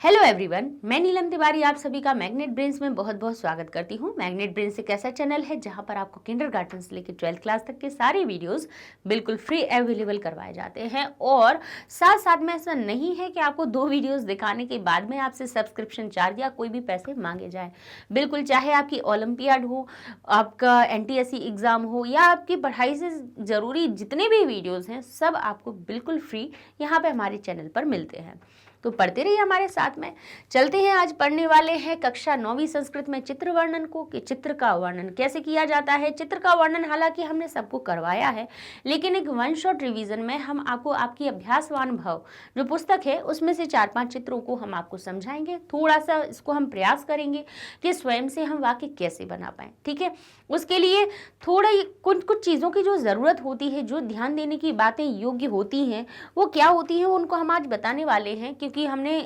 Hello everyone, मैं नीलम तिवारी आप सभी का मैग्नेट ब्रेन्स में बहुत बहुत स्वागत करती हूँ। मैग्नेट ब्रेन्स एक ऐसा चैनल है जहाँ पर आपको किंडरगार्टन से लेकर 12th क्लास तक के सारे वीडियोस बिल्कुल फ्री अवेलेबल करवाए जाते हैं। और साथ साथ में ऐसा नहीं है कि आपको 2 वीडियोस दिखाने के बाद में आपसे सब्सक्रिप्शन चार्ज या कोई भी पैसे मांगे जाए। बिल्कुल, चाहे आपकी ओलंपियाड हो, आपका NTSC एग्ज़ाम हो या आपकी पढ़ाई से ज़रूरी जितने भी वीडियोज़ हैं, सब आपको बिल्कुल फ्री यहाँ पर हमारे चैनल पर मिलते हैं। तो पढ़ते रहिए हमारे साथ में। चलते हैं, आज पढ़ने वाले हैं कक्षा 9वीं संस्कृत में चित्र वर्णन को, कि चित्र का वर्णन कैसे किया जाता है। चित्र का वर्णन हालांकि हमने सबको करवाया है, लेकिन एक 1 शॉट रिवीजन में हम आपको आपकी अभ्यासवान भव जो पुस्तक है उसमें से 4-5 चित्रों को हम आपको समझाएंगे। थोड़ा सा इसको हम प्रयास करेंगे कि स्वयं से हम वाक्य कैसे बना पाएं। ठीक है, उसके लिए थोड़ा कुछ चीज़ों की जो ज़रूरत होती है, जो ध्यान देने की बातें योग्य होती हैं, वो क्या होती हैं उनको हम आज बताने वाले हैं। क्योंकि हमने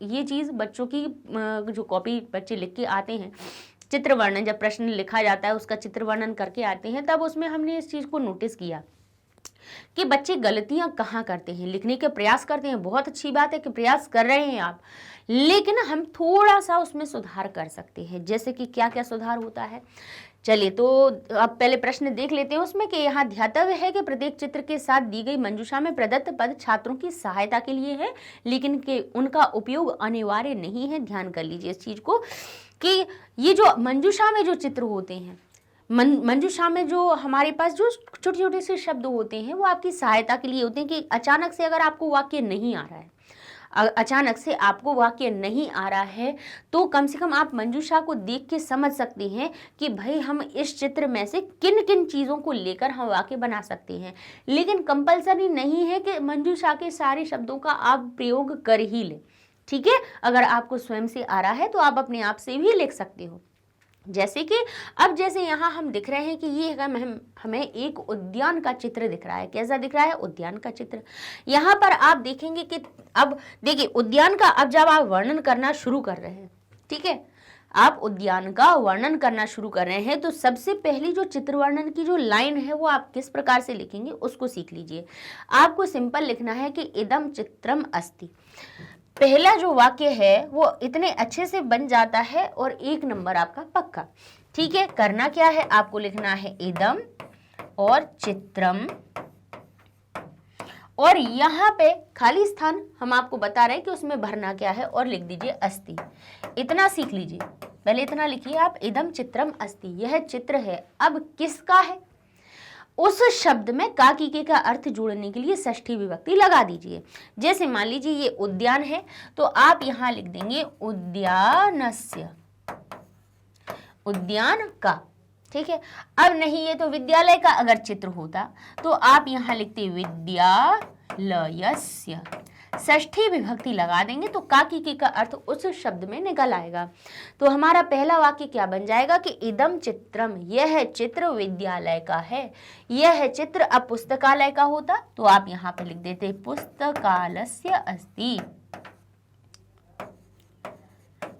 ये चीज़ बच्चों की जो कॉपी बच्चे लिख के आते हैं, चित्र वर्णन जब प्रश्न लिखा जाता है उसका चित्र वर्णन करके आते हैं, तब उसमें हमने इस चीज़ को नोटिस किया कि बच्चे गलतियां कहाँ करते हैं। लिखने के प्रयास करते हैं, बहुत अच्छी बात है कि प्रयास कर रहे हैं आप, लेकिन हम थोड़ा सा उसमें सुधार कर सकते हैं। जैसे कि क्या क्या सुधार होता है, चलिए तो अब पहले प्रश्न देख लेते हैं उसमें कि यहाँ ध्यातव्य है कि प्रत्येक चित्र के साथ दी गई मंजूषा में प्रदत्त पद छात्रों की सहायता के लिए है, लेकिन कि उनका उपयोग अनिवार्य नहीं है। ध्यान कर लीजिए इस चीज को कि ये जो मंजूषा में जो चित्र होते हैं, मंजूषा में जो हमारे पास जो छोटे छोटे से शब्द होते हैं, वो आपकी सहायता के लिए होते हैं। कि अचानक से अगर आपको वाक्य नहीं आ रहा है, अचानक से आपको वाक्य नहीं आ रहा है, तो कम से कम आप मंजूषा को देख के समझ सकते हैं कि भाई हम इस चित्र में से किन किन चीज़ों को लेकर हम वाक्य बना सकते हैं। लेकिन कंपलसरी नहीं है कि मंजूषा के सारे शब्दों का आप प्रयोग कर ही लें। ठीक है, अगर आपको स्वयं से आ रहा है तो आप अपने आप से भी लिख सकते हो। जैसे कि अब जैसे यहाँ हम दिख रहे हैं कि ये हमें एक उद्यान का चित्र दिख रहा है। कैसा दिख रहा है? उद्यान का चित्र। यहाँ पर आप देखेंगे कि अब देखिए उद्यान का, अब जब आप वर्णन करना शुरू कर रहे हैं, ठीक है, आप उद्यान का वर्णन करना शुरू कर रहे हैं, तो सबसे पहली जो चित्र वर्णन की जो लाइन है वो आप किस प्रकार से लिखेंगे उसको सीख लीजिए। आपको सिंपल लिखना है कि इदम चित्रम अस्ति। पहला जो वाक्य है वो इतने अच्छे से बन जाता है और 1 नंबर आपका पक्का। ठीक है, करना क्या है, आपको लिखना है इदम और चित्रम, और यहाँ पे खाली स्थान हम आपको बता रहे हैं कि उसमें भरना क्या है, और लिख दीजिए अस्ति। इतना सीख लीजिए, पहले इतना लिखिए आप, इदम चित्रम अस्ति। यह चित्र है, अब किसका है? उस शब्द में का की के का अर्थ जोड़ने के लिए षष्ठी विभक्ति लगा दीजिए। जैसे मान लीजिए ये उद्यान है, तो आप यहां लिख देंगे उद्यानस्य, उद्यान का। ठीक है, अब नहीं ये तो विद्यालय का अगर चित्र होता तो आप यहां लिखते विद्यालयस्य, षष्ठी विभक्ति लगा देंगे तो का की के का अर्थ उस शब्द में निकल आएगा। तो हमारा पहला वाक्य क्या बन जाएगा कि इदम चित्रम, यह चित्र विद्यालय का है। यह चित्र अब पुस्तकालय का होता तो आप यहाँ पे लिख देते पुस्तकालस्य अस्ति,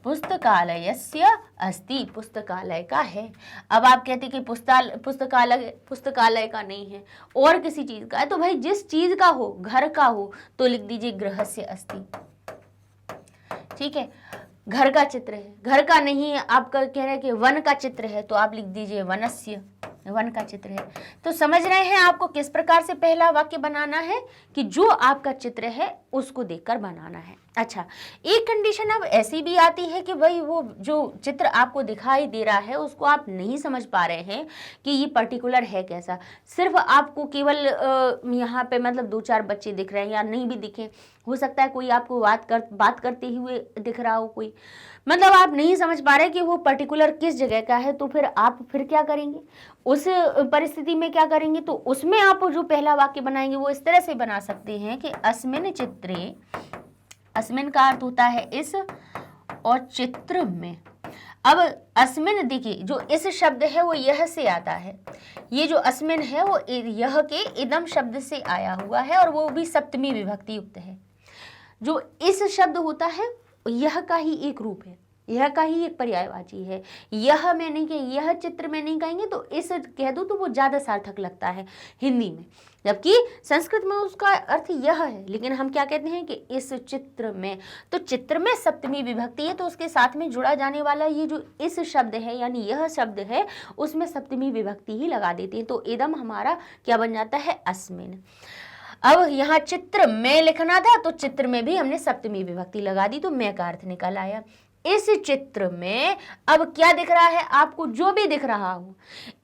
पुस्तकालयस्य अस्ति, पुस्तकालय का है। अब आप कहते कि पुस्तकालय का नहीं है और किसी चीज का है, तो भाई जिस चीज का हो, घर का हो, तो लिख दीजिए गृहस्य अस्ति। ठीक है, घर का चित्र है, घर का नहीं है, आपका कह रहे हैं कि वन का चित्र है, तो आप लिख दीजिए वनस्य, वन का चित्र है। तो समझ रहे हैं आपको किस प्रकार से पहला वाक्य बनाना है, कि जो आपका चित्र है उसको देखकर बनाना है। अच्छा, एक कंडीशन अब ऐसी भी आती है कि भाई वो जो चित्र आपको दिखाई दे रहा है उसको आप नहीं समझ पा रहे हैं कि ये पर्टिकुलर है कैसा। सिर्फ आपको केवल यहाँ पे मतलब 2-4 बच्चे दिख रहे हैं, या नहीं भी दिखे, हो सकता है कोई आपको बात करते हुए दिख रहा हो कोई, मतलब आप नहीं समझ पा रहे कि वो पर्टिकुलर किस जगह का है। तो फिर आप क्या करेंगे उस परिस्थिति में, क्या करेंगे, तो उसमें आप जो पहला वाक्य बनाएंगे वो इस तरह से बना सकते हैं कि अस्मिन चित्रे, अस्मिन का अर्थ होता है इस, और चित्र में। अब अस्मिन देखिए, जो इस शब्द है वो यह से आता है, ये जो अस्मिन है वो यह के इदम शब्द से आया हुआ है, और वो भी सप्तमी विभक्ति युक्त है। जो इस शब्द होता है यह का ही एक रूप है। यह का ही एक पर्यायवाची है। यह में नहीं कहेंगे, यह चित्र में नहीं कहेंगे, तो इस कह दो तो वो ज़्यादा सार्थक लगता है हिंदी में, जबकि संस्कृत में उसका अर्थ यह है। लेकिन हम क्या कहते हैं कि इस चित्र में, तो चित्र में सप्तमी विभक्ति है, तो उसके साथ में जुड़ा जाने वाला ये जो इस शब्द है यानी यह शब्द है उसमें सप्तमी विभक्ति ही लगा देते हैं, तो इदम हमारा क्या बन जाता है, अस्मिन। अब यहाँ चित्र में लिखना था तो चित्र में भी हमने सप्तमी विभक्ति लगा दी, तो मैं का अर्थ निकल आया। इस चित्र में अब क्या दिख रहा है आपको, जो भी दिख रहा हो,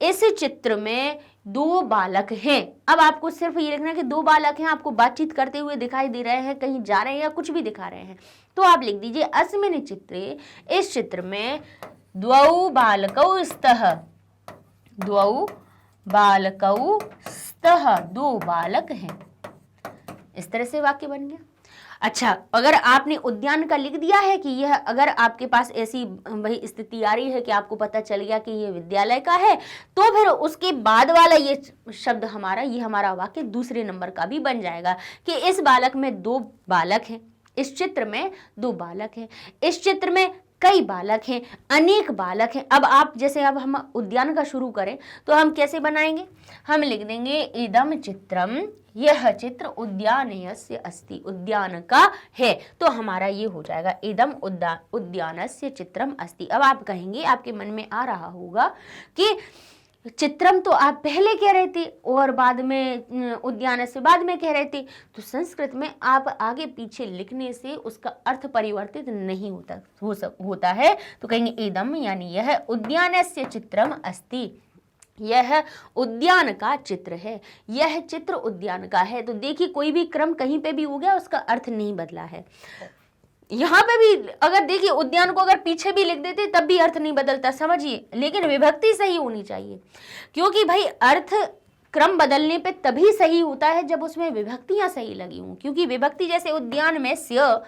इस चित्र में 2 बालक हैं। अब आपको सिर्फ ये लिखना है कि 2 बालक हैं, आपको बातचीत करते हुए दिखाई दे रहे हैं, कहीं जा रहे हैं या कुछ भी दिखा रहे हैं, तो आप लिख दीजिए अस्मिन् चित्रे, इस चित्र में 2 बालकौ स्तः, 2 बालकौ स्तः, 2 बालक हैं। इस तरह से वाक्य बन गया। अच्छा, अगर आपने उद्यान का लिख दिया है कि यह, अगर आपके पास ऐसी वही स्थिति आ रही है कि आपको पता चल गया कि यह विद्यालय का है, तो फिर उसके बाद वाला ये शब्द हमारा, ये हमारा वाक्य दूसरे नंबर का भी बन जाएगा कि इस बालक में 2 बालक हैं, इस चित्र में 2 बालक हैं, इस चित्र में कई बालक हैं, अनेक बालक हैं। अब आप जैसे अब हम उद्यान का शुरू करें तो हम कैसे बनाएंगे, हम लिख देंगे इदम चित्रम, यह चित्र उद्यानस्य अस्ति, उद्यान का है, तो हमारा ये हो जाएगा इदम उद्यानस्य चित्रम अस्ति। अब आप कहेंगे, आपके मन में आ रहा होगा कि चित्रम तो आप पहले कह रहे थे और बाद में उद्यान से बाद में कह रहे थे, तो संस्कृत में आप आगे पीछे लिखने से उसका अर्थ परिवर्तित नहीं होता है, तो कहेंगे इदम यानी यह उद्यानस्य चित्रम अस्ति, यह उद्यान का चित्र है, यह चित्र उद्यान का है। तो देखिए कोई भी क्रम कहीं पे भी हो गया, उसका अर्थ नहीं बदला है। यहाँ पे भी अगर देखिए उद्यान को अगर पीछे भी लिख देते तब भी अर्थ नहीं बदलता, समझिए, लेकिन विभक्ति सही होनी चाहिए, क्योंकि भाई अर्थ क्रम बदलने पे तभी सही होता है जब उसमें विभक्तियां सही लगी हों, क्योंकि विभक्ति जैसे उद्यान में स्य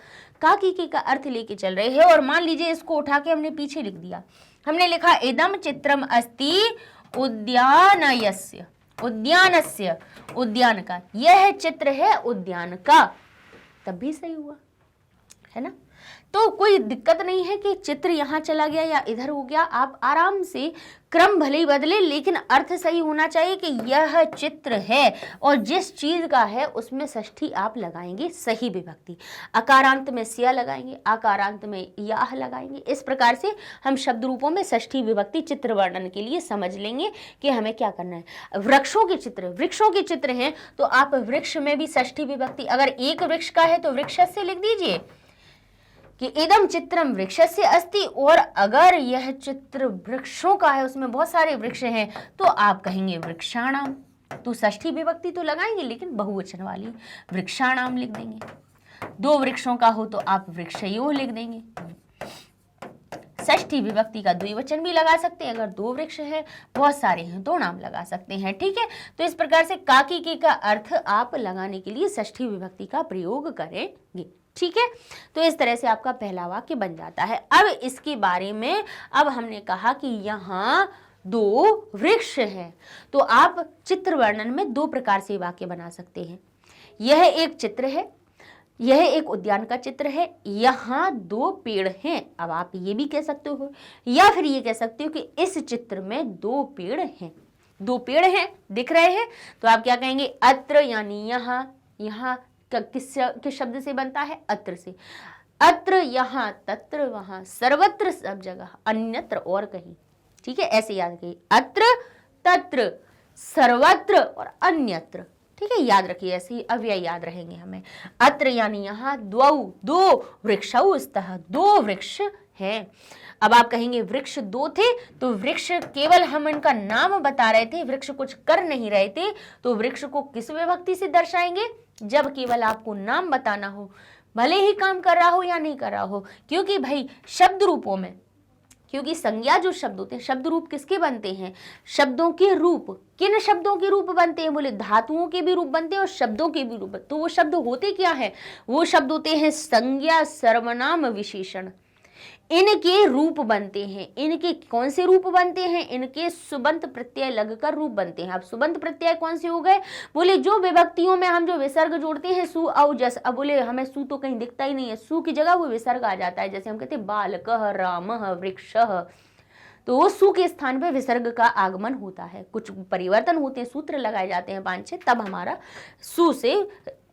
काकी का अर्थ लेके चल रहे हैं, और मान लीजिए इसको उठा के हमने पीछे लिख दिया, हमने लिखा इदम चित्रम अस्ति उद्यानस्य, उद्यानस्य, उद्यान का, यह चित्र है उद्यान का, तब भी सही हुआ है ना। तो कोई दिक्कत नहीं है कि चित्र यहाँ चला गया या इधर हो गया, आप आराम से क्रम भले ही बदले, लेकिन अर्थ सही होना चाहिए कि यह चित्र है, और जिस चीज का है उसमें षष्ठी आप लगाएंगे सही विभक्ति, अकारांत में सिया लगाएंगे, आकारांत में याह लगाएंगे। इस प्रकार से हम शब्द रूपों में षष्ठी विभक्ति चित्र वर्णन के लिए समझ लेंगे कि हमें क्या करना है। वृक्षों के चित्र, वृक्षों के चित्र हैं तो आप वृक्ष में भी षष्ठी विभक्ति, अगर एक वृक्ष का है तो वृक्ष से लिख दीजिए कि इदम चित्रम वृक्षस्य अस्ति, और अगर यह चित्र वृक्षों का है, उसमें बहुत सारे वृक्ष हैं, तो आप कहेंगे वृक्षाणाम, तो षष्ठी विभक्ति तो लगाएंगे लेकिन बहुवचन वाली, वृक्षाणाम लिख देंगे। 2 वृक्षों का हो तो आप वृक्षयोः लिख देंगे। षष्ठी विभक्ति का द्विवचन भी लगा सकते हैं, अगर 2 वृक्ष है, बहुत सारे हैं तो नाम लगा सकते हैं, ठीक है। तो इस प्रकार से काकी की का अर्थ आप लगाने के लिए षष्ठी विभक्ति का प्रयोग करेंगे, ठीक है। तो इस तरह से आपका पहला वाक्य बन जाता है। अब इसके बारे में, अब हमने कहा कि यहाँ 2 वृक्ष हैं, तो आप चित्र वर्णन में 2 प्रकार से वाक्य बना सकते हैं। यह एक चित्र है, यह एक उद्यान का चित्र है, यहाँ 2 पेड़ हैं। अब आप ये भी कह सकते हो, या फिर ये कह सकते हो कि इस चित्र में 2 पेड़ हैं, 2 पेड़ हैं दिख रहे हैं, तो आप क्या कहेंगे, अत्र यानी यहाँ, यहाँ किस शब्द से बनता है, अत्र से, अत्र, यहाँ, तत्र, वहां, सर्वत्र, सब जगह, अन्यत्र और कहीं, ठीक है, ऐसे याद रखिए, अत्र, तत्र, सर्वत्र और अन्यत्र, ठीक है, याद रखिए, ऐसे ही अव्यय याद रहेंगे हमें। अत्र यानी यहाँ 2 वृक्षौ स्तः, 2 वृक्ष हैं। अब आप कहेंगे वृक्ष 2 थे, तो वृक्ष केवल हम इनका नाम बता रहे थे, वृक्ष कुछ कर नहीं रहे थे, तो वृक्ष को किस विभक्ति से दर्शाएंगे, जब केवल आपको नाम बताना हो, भले ही काम कर रहा हो या नहीं कर रहा हो, क्योंकि भाई शब्द रूपों में, क्योंकि संज्ञा जो शब्द होते हैं, शब्द रूप किसके बनते हैं, शब्दों के रूप, किन शब्दों के रूप बनते हैं, बोले धातुओं के भी रूप बनते हैं और शब्दों के भी रूप, तो वो शब्द होते क्या है, वो शब्द होते हैं संज्ञा, सर्वनाम, विशेषण। इनके रूप बनते हैं। इनके कौन से रूप बनते हैं? इनके सुबंत प्रत्यय लगकर रूप बनते हैं। अब सुबंत प्रत्यय कौन से हो गए? बोले जो विभक्तियों में हम जो विसर्ग जोड़ते हैं, सु औ जस। अब बोले हमें सु तो कहीं दिखता ही नहीं है, सु की जगह वो विसर्ग आ जाता है। जैसे हम कहते हैं बालकः रामः वृक्षः, तो वो सु के स्थान पे विसर्ग का आगमन होता है। कुछ परिवर्तन होते हैं, सूत्र लगाए जाते हैं 5-6, तब हमारा सु से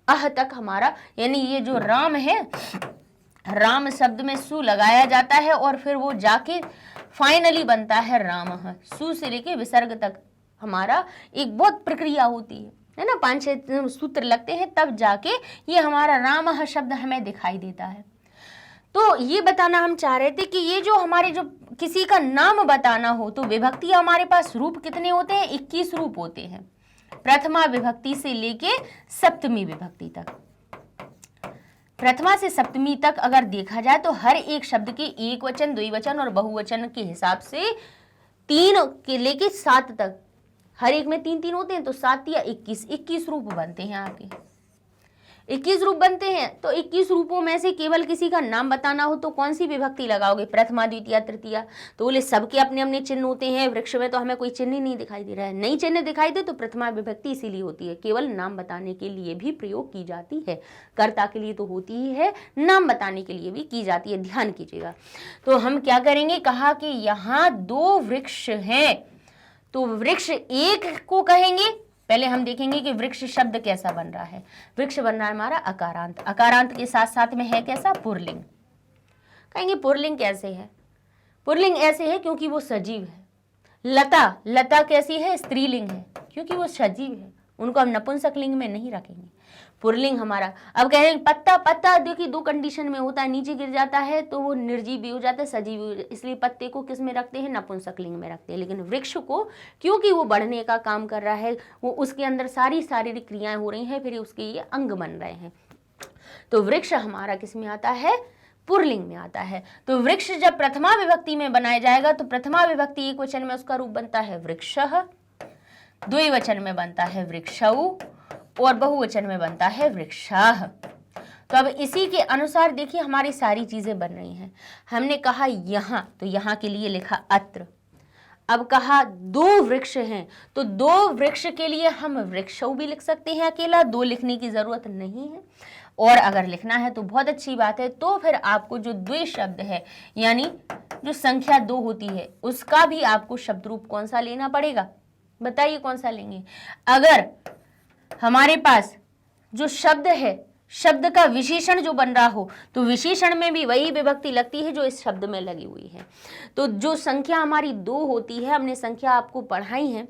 अह तक हमारा, यानी ये जो राम है, राम शब्द में सु लगाया जाता है और फिर वो जाके फाइनली बनता है रामः। सु से लेके विसर्ग तक हमारा एक बहुत प्रक्रिया होती है ना, 5-6 सूत्र लगते हैं, तब जाके ये हमारा रामः शब्द हमें दिखाई देता है। तो ये बताना हम चाह रहे थे कि ये जो हमारे जो किसी का नाम बताना हो तो विभक्ति हमारे पास रूप कितने होते हैं? 21 रूप होते हैं, प्रथमा विभक्ति से लेके सप्तमी विभक्ति तक। प्रथमा से सप्तमी तक अगर देखा जाए तो हर एक शब्द के एक वचन, द्विवचन और बहुवचन के हिसाब से 3 के लेके 7 तक, हर एक में 3-3 होते हैं, तो 7 या 21 रूप बनते हैं। आपके 21 रूप बनते हैं। तो 21 रूपों में से केवल किसी का नाम बताना हो तो कौन सी विभक्ति लगाओगे? प्रथमा, द्वितीया, तृतीया। तो बोले सबके अपने अपने चिन्ह होते हैं। वृक्ष में तो हमें कोई चिन्ह ही नहीं दिखाई दे रहा है, नहीं चिन्ह दिखाई दे तो प्रथमा विभक्ति इसीलिए होती है, केवल नाम बताने के लिए भी प्रयोग की जाती है। कर्ता के लिए तो होती ही है, नाम बताने के लिए भी की जाती है, ध्यान कीजिएगा। तो हम क्या करेंगे? कहा कि यहाँ 2 वृक्ष हैं, तो वृक्ष एक को कहेंगे। पहले हम देखेंगे कि वृक्ष शब्द कैसा बन रहा है। वृक्ष बन रहा है हमारा अकारांत, अकारांत के साथ साथ में है कैसा? पुरलिंग। कहेंगे पुरलिंग कैसे है? पुरलिंग ऐसे है क्योंकि वो सजीव है। लता, लता कैसी है? स्त्रीलिंग है क्योंकि वो सजीव है, उनको हम नपुंसक लिंग में नहीं रखेंगे। पुरलिंग हमारा। अब कहेंगे पत्ता, पत्ता देखिए 2 कंडीशन में होता है, नीचे गिर जाता है तो वो निर्जीव भी हो जाता है, सजीव भी हो जाता है, इसलिए पत्ते को किस में रखते हैं? नपुंसक लिंग में रखते हैं। लेकिन वृक्ष को क्योंकि वो बढ़ने का काम कर रहा है, वो उसके अंदर सारी शारीरिक क्रियाएं हो रही हैं, फिर उसके ये अंग बन रहे हैं, तो वृक्ष हमारा किस में आता है? पुरलिंग में आता है। तो वृक्ष जब प्रथमा विभक्ति में बनाया जाएगा तो प्रथमा विभक्ति एक वचन में उसका रूप बनता है वृक्षः, द्विवचन में बनता है वृक्षौ और बहुवचन में बनता है वृक्षाः। तो अब इसी के अनुसार देखिए हमारी सारी चीजें बन रही हैं। हमने कहा यहाँ, तो यहाँ के लिए लिखा अत्र। अब कहा 2 वृक्ष हैं, तो 2 वृक्ष के लिए हम वृक्षौ भी लिख सकते हैं अकेला, 2 लिखने की जरूरत नहीं है। और अगर लिखना है तो बहुत अच्छी बात है, तो फिर आपको जो द्वि शब्द है यानी जो संख्या 2 होती है उसका भी आपको शब्द रूप कौन सा लेना पड़ेगा? बताइए कौन सा लेंगे? अगर हमारे पास जो शब्द है, शब्द का विशेषण जो बन रहा हो, तो विशेषण में भी वही विभक्ति लगती है जो इस शब्द में लगी हुई है। तो जो संख्या हमारी 2 होती है, हमने संख्या आपको पढ़ाई है,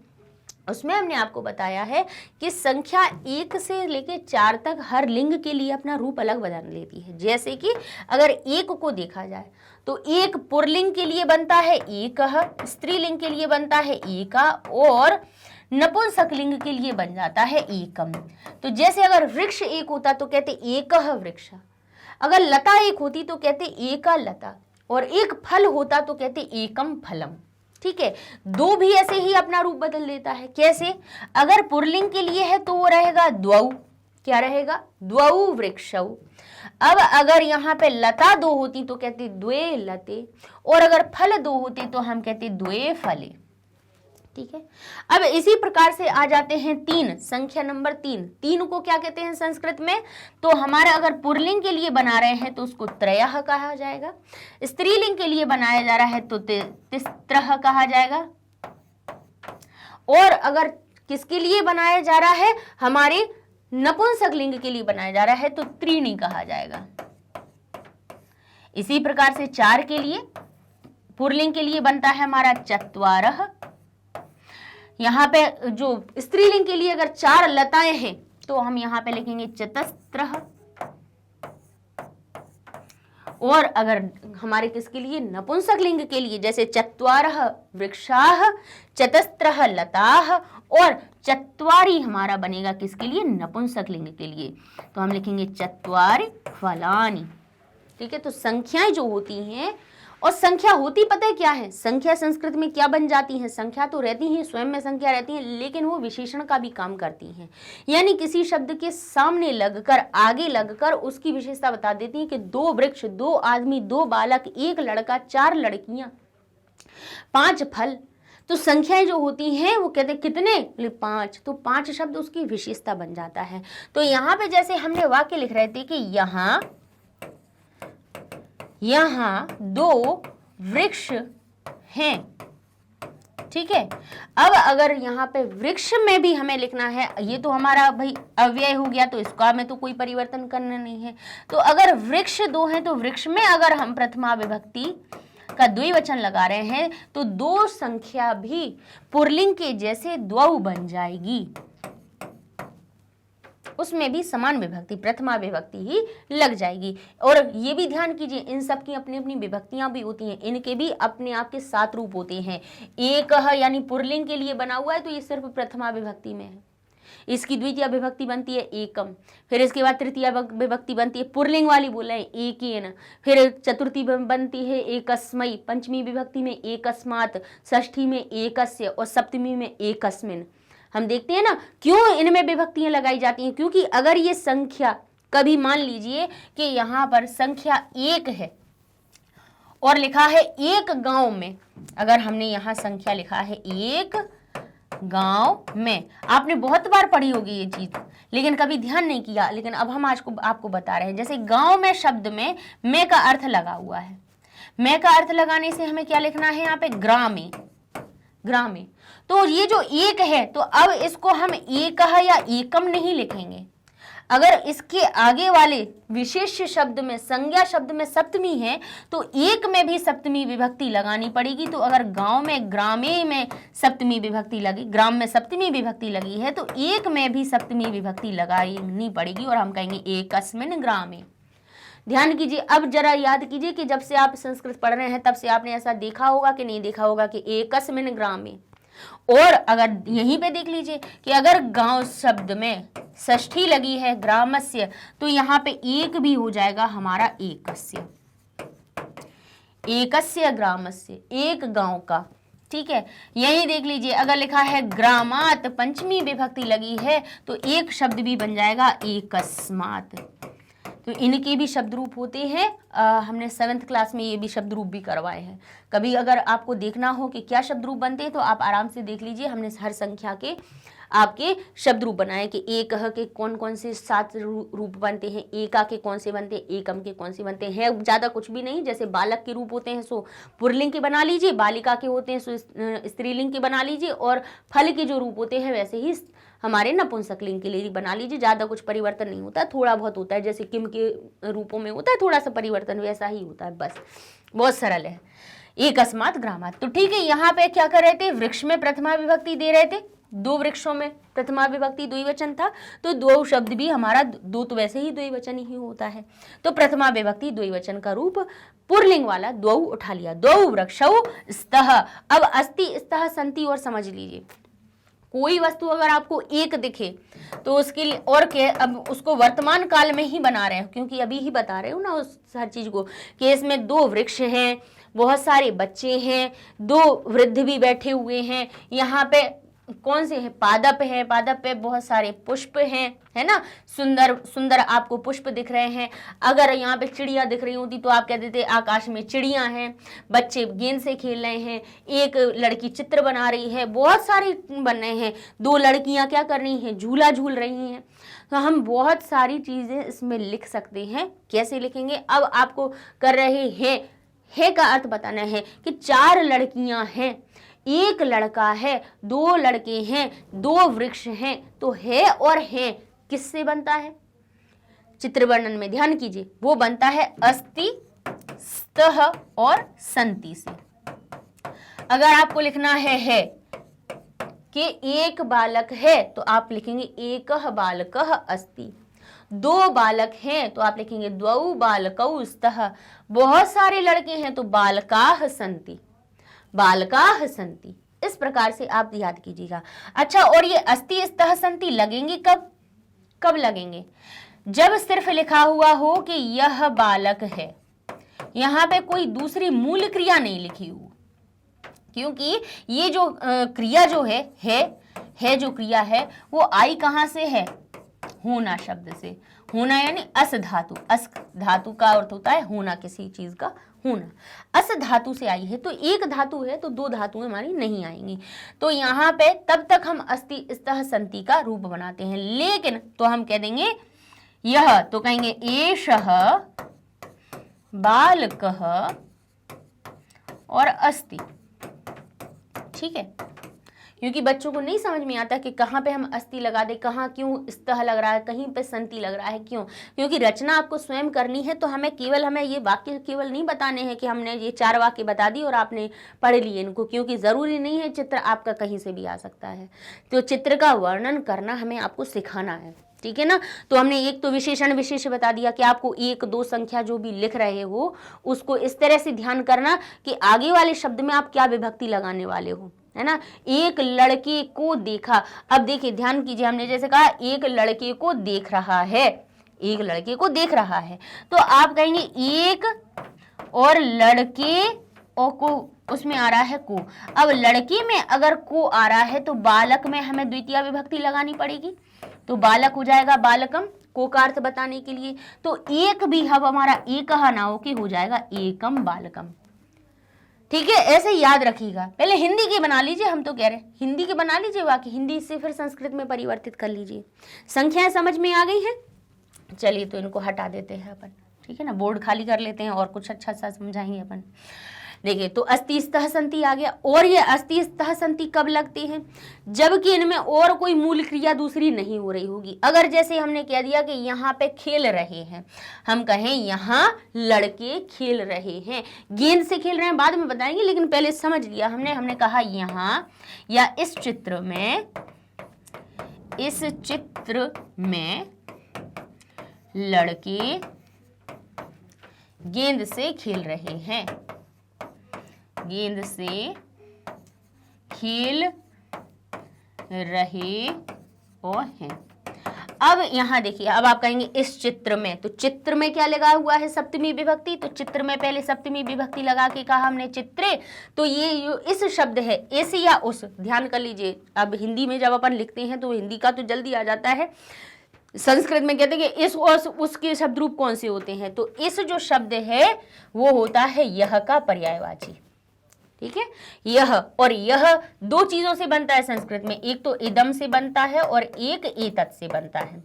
उसमें हमने आपको बताया है कि संख्या 1 से लेके 4 तक हर लिंग के लिए अपना रूप अलग बदल लेती है। जैसे कि अगर 1 को देखा जाए तो 1 पुरलिंग के लिए बनता है एकः, स्त्रीलिंग के लिए बनता है एका और नपुंसक लिंग के लिए बन जाता है एकम। तो जैसे अगर वृक्ष 1 होता तो कहते एकः वृक्ष, अगर लता 1 होती तो कहते एका लता, और एक फल होता तो कहते एकम फलम। ठीक है, 2 भी ऐसे ही अपना रूप बदल देता है। कैसे? अगर पुरलिंग के लिए है तो वो रहेगा द्वौ, क्या रहेगा? द्वौ वृक्षौ। अब अगर यहाँ पे लता 2 होती तो कहते द्वे लते, और अगर फल 2 होते तो हम कहते द्वे फले। ठीक है, अब इसी प्रकार से आ जाते हैं 3, संख्या नंबर 3। 3 को क्या कहते हैं संस्कृत में? तो हमारा अगर पुरलिंग के लिए बना रहे हैं तो उसको त्रयः कहा जाएगा, स्त्रीलिंग के लिए बनाया जा रहा है तो तिस्त्रः कहा जाएगा, और अगर किसके लिए बनाया जा रहा है? हमारे नपुंसक लिंग के लिए बनाया जा रहा है तो त्रीणि कहा जाएगा। इसी प्रकार से 4 के लिए, पुरलिंग के लिए बनता है हमारा चत्वारः। यहाँ पे जो स्त्रीलिंग के लिए अगर 4 लताएं हैं तो हम यहाँ पे लिखेंगे चतस्त्रः, और अगर हमारे किसके लिए? नपुंसक लिंग के लिए, जैसे चत्वारः वृक्षाः, चतस्त्रः लताः, और चत्वारि हमारा बनेगा किसके लिए? नपुंसक लिंग के लिए, तो हम लिखेंगे चत्वारि फलानि। ठीक है, तो संख्याएं जो होती हैं और संख्या होती पता है क्या है, संख्या संस्कृत में क्या बन जाती है, संख्या तो रहती है, स्वयं में संख्या रहती है, लेकिन वो विशेषण का भी काम करती हैं। यानी किसी शब्द के सामने लगकर, आगे लगकर उसकी विशेषता बता देती है कि 2 वृक्ष, 2 आदमी, 2 बालक, 1 लड़का, 4 लड़कियां, 5 फल। तो संख्याएं जो होती हैं वो कहते हैं कितने, 5, तो 5 शब्द उसकी विशेषता बन जाता है। तो यहाँ पे जैसे हमने वाक्य लिख रहे थे कि यहाँ 2 वृक्ष हैं, ठीक है। अब अगर यहाँ पे वृक्ष में भी हमें लिखना है, ये तो हमारा भाई अव्यय हो गया, तो इसका में तो कोई परिवर्तन करना नहीं है। तो अगर वृक्ष 2 हैं तो वृक्ष में अगर हम प्रथमा विभक्ति का द्विवचन लगा रहे हैं तो 2 संख्या भी पुल्लिंग के जैसे द्वौ बन जाएगी, उसमें भी समान विभक्ति, प्रथमा विभक्ति ही लग जाएगी। और ये भी ध्यान कीजिए, इन सब की अपनी अपनी विभक्तियां भी होती हैं, इनके भी अपने आप के 7 रूप होते हैं। एक यानी पुल्लिंग के लिए बना हुआ है तो ये सिर्फ प्रथमा विभक्ति में है। इसकी द्वितीय विभक्ति बनती है एकम, फिर इसके बाद तृतीय विभक्ति बनती है पुल्लिंग वाली बोले एकेन, फिर चतुर्थी बनती है एकस्मै, पंचमी विभक्ति में एकस्मात्, षष्ठी में एकस्य और सप्तमी में एकस्मिन्। हम देखते हैं ना क्यों इनमें विभक्तियां लगाई जाती हैं, क्योंकि अगर ये संख्या कभी मान लीजिए कि यहाँ पर संख्या 1 है और लिखा है एक गांव में, अगर हमने यहाँ संख्या लिखा है एक गांव में, आपने बहुत बार पढ़ी होगी ये चीज लेकिन कभी ध्यान नहीं किया, लेकिन अब हम आज को आपको बता रहे हैं। जैसे गांव में शब्द में का अर्थ लगा हुआ है, में का अर्थ लगाने से हमें क्या लिखना है यहाँ पे, ग्रामे, ग्रामे। तो ये जो एक है तो अब इसको हम एक या एकम नहीं लिखेंगे, अगर इसके आगे वाले विशेष शब्द में, संज्ञा शब्द में सप्तमी है तो एक में भी सप्तमी विभक्ति लगानी पड़ेगी। तो अगर गांव में ग्रामे में सप्तमी विभक्ति लगी, ग्राम में सप्तमी विभक्ति लगी है तो एक में भी सप्तमी विभक्ति लगानी पड़ेगी और हम कहेंगे एकस्मिन् ग्रामे। ध्यान कीजिए, अब जरा याद कीजिए कि जब से आप संस्कृत पढ़ रहे हैं तब से आपने ऐसा देखा होगा कि नहीं देखा होगा कि एकस्मिन् ग्रामे। और अगर यहीं पे देख लीजिए कि अगर गांव शब्द में षष्ठी लगी है ग्रामस्य तो यहाँ पे एक भी हो जाएगा हमारा एकस्य, एकस्य ग्रामस्य, एक गांव का, ठीक है। यही देख लीजिए अगर लिखा है ग्रामात, पंचमी विभक्ति लगी है तो एक शब्द भी बन जाएगा एकस्मात्। तो इनके भी शब्द रूप होते हैं, हमने 7th क्लास में ये भी शब्द रूप भी करवाए हैं। कभी अगर आपको देखना हो कि क्या शब्द रूप बनते हैं तो आप आराम से देख लीजिए, हमने हर संख्या के आपके शब्द रूप बनाए कि एक के कौन कौन से 7 रूप बनते हैं, एका के कौन से बनते हैं, एकम के कौन से बनते हैं। ज़्यादा कुछ भी नहीं, जैसे बालक के रूप होते हैं सो पुल्लिंग के बना लीजिए, बालिका के होते हैं सो स्त्रीलिंग के बना लीजिए, और फल के जो रूप होते हैं वैसे ही हमारे नपुंसकलिंग के लिए बना लीजिए। ज़्यादा कुछ परिवर्तन नहीं होता है, थोड़ा बहुत होता है, जैसे किम के रूपों में होता है थोड़ा सा परिवर्तन, वैसा ही होता है, बस बहुत सरल है। एकस्मात् ग्रामात्। तो ठीक है, यहाँ पे क्या कर रहे थे, वृक्ष में प्रथमा विभक्ति दे रहे थे, 2 वृक्षों में प्रथमा विभक्ति द्विवचन था तो 2 शब्द भी हमारा 2 तो वैसे ही द्विवचन ही होता है, तो प्रथमा विभक्ति द्विवचन का रूप पुल्लिंग वाला 2 उठा लिया, 2 वृक्षौ स्तः। अब अस्ति, स्तः, सन्ति और समझ लीजिए, कोई वस्तु अगर आपको एक दिखे तो उसके लिए और के अब उसको वर्तमान काल में ही बना रहे हो, क्योंकि अभी ही बता रहे हो ना उस हर चीज को कि इसमें 2 वृक्ष हैं, बहुत सारे बच्चे हैं, 2 वृद्ध भी बैठे हुए हैं, यहाँ पे कौन से है, पादप है, पादप पे बहुत सारे पुष्प हैं, है ना, सुंदर सुंदर आपको पुष्प दिख रहे हैं। अगर यहाँ पे चिड़िया दिख रही होती तो आप कहते थे आकाश में चिड़िया हैं, बच्चे गेंद से खेल रहे हैं, एक लड़की चित्र बना रही है, बहुत सारे बन रहे हैं, 2 लड़कियां क्या कर रही हैं, झूला झूल रही हैं। तो हम बहुत सारी चीजें इसमें लिख सकते हैं। कैसे लिखेंगे, अब आपको कर रहे हैं, है का अर्थ बताना है कि 4 लड़कियां हैं, 1 लड़का है, 2 लड़के हैं, 2 वृक्ष हैं, तो है और है किससे बनता है, चित्र वर्णन में ध्यान कीजिए, वो बनता है अस्ति, स्तः और सन्ति से। अगर आपको लिखना है कि 1 बालक है तो आप लिखेंगे एकः बालकः अस्ति, 2 बालक हैं तो आप लिखेंगे द्वौ बालकौ स्तः, बहुत सारे लड़के हैं तो बालकाः सन्ति, बालकाः सन्ति। इस प्रकार से आप याद कीजिएगा। अच्छा, और ये अस्ति स्तः सन्ति लगेंगे कब, कब लगेंगे, जब सिर्फ लिखा हुआ हो कि यह बालक है, यहाँ पे कोई दूसरी मूल क्रिया नहीं लिखी हुई, क्योंकि ये जो क्रिया जो है जो क्रिया है वो आई कहाँ से है, होना शब्द से। होना यानी अस धातु, अस धातु का अर्थ होता है होना, किसी चीज का होना। अस धातु से आई है, तो एक धातु है तो दो धातुएं हमारी नहीं आएंगी। तो यहाँ पे तब तक हम अस्ति स्तः संति का रूप बनाते हैं, लेकिन तो हम कह देंगे यह, तो कहेंगे एषः बालकः और अस्ति। ठीक है, क्योंकि बच्चों को नहीं समझ में आता कि कहाँ पे हम अस्ति लगा दे, कहाँ क्यों स्तः लग रहा है, कहीं पे संति लग रहा है, क्यों? क्योंकि रचना आपको स्वयं करनी है, तो हमें ये वाक्य केवल नहीं बताने हैं कि हमने ये 4 वाक्य बता दिए और आपने पढ़ लिए इनको, क्योंकि ज़रूरी नहीं है चित्र आपका कहीं से भी आ सकता है। तो चित्र का वर्णन करना हमें आपको सिखाना है, ठीक है ना। तो हमने एक तो विशेषण विशेष बता दिया कि आपको 1 2 संख्या जो भी लिख रहे हो उसको इस तरह से ध्यान करना कि आगे वाले शब्द में आप क्या विभक्ति लगाने वाले हो, है ना। एक लड़के को देखा, अब देखिए ध्यान कीजिए, हमने जैसे कहा एक लड़के को देख रहा है, एक लड़के को देख रहा है, तो आप कहेंगे एक और लड़के और को, उसमें आ रहा है को। अब लड़के में अगर को आ रहा है तो बालक में हमें द्वितीय विभक्ति लगानी पड़ेगी, तो बालक हो जाएगा बालकम, को का अर्थ बताने के लिए। तो एक भी अब हमारा एक ना हो के हो जाएगा एकम बालकम। ठीक है, ऐसे याद रखिएगा। पहले हिंदी की बना लीजिए, हम तो कह रहे हैं हिंदी की बना लीजिए वाक्य, हिंदी से फिर संस्कृत में परिवर्तित कर लीजिए। संख्याएं समझ में आ गई हैं? चलिए तो इनको हटा देते हैं अपन, ठीक है ना, बोर्ड खाली कर लेते हैं और कुछ अच्छा सा समझाएंगे अपन। देखिए, तो अस्ति स्तः संति आ गया, और ये अस्ति स्तः संति कब लगती हैं? जबकि इनमें और कोई मूल क्रिया दूसरी नहीं हो रही होगी। अगर जैसे हमने कह दिया कि यहाँ पे खेल रहे हैं, हम कहें यहाँ लड़के खेल रहे हैं, गेंद से खेल रहे हैं, बाद में बताएंगे, लेकिन पहले समझ लिया हमने कहा यहाँ या इस चित्र में लड़के गेंद से खेल रहे हैं, गेंद से खेल रहे और हैं। अब यहां देखिए, अब आप कहेंगे इस चित्र में, तो चित्र में क्या लगा हुआ है? सप्तमी विभक्ति। तो चित्र में पहले सप्तमी विभक्ति लगा के कहा हमने चित्रे, तो ये इस शब्द है, इस या उस, ध्यान कर लीजिए। अब हिंदी में जब अपन लिखते हैं तो हिंदी का तो जल्दी आ जाता है, संस्कृत में कहते हैं कि इस और उसके शब्द रूप कौन से होते हैं? तो इस जो शब्द है वो होता है यह का पर्यायवाची, ठीक है। यह और यह दो चीजों से बनता है संस्कृत में, एक तो इदम से बनता है और एक एतत् से बनता है,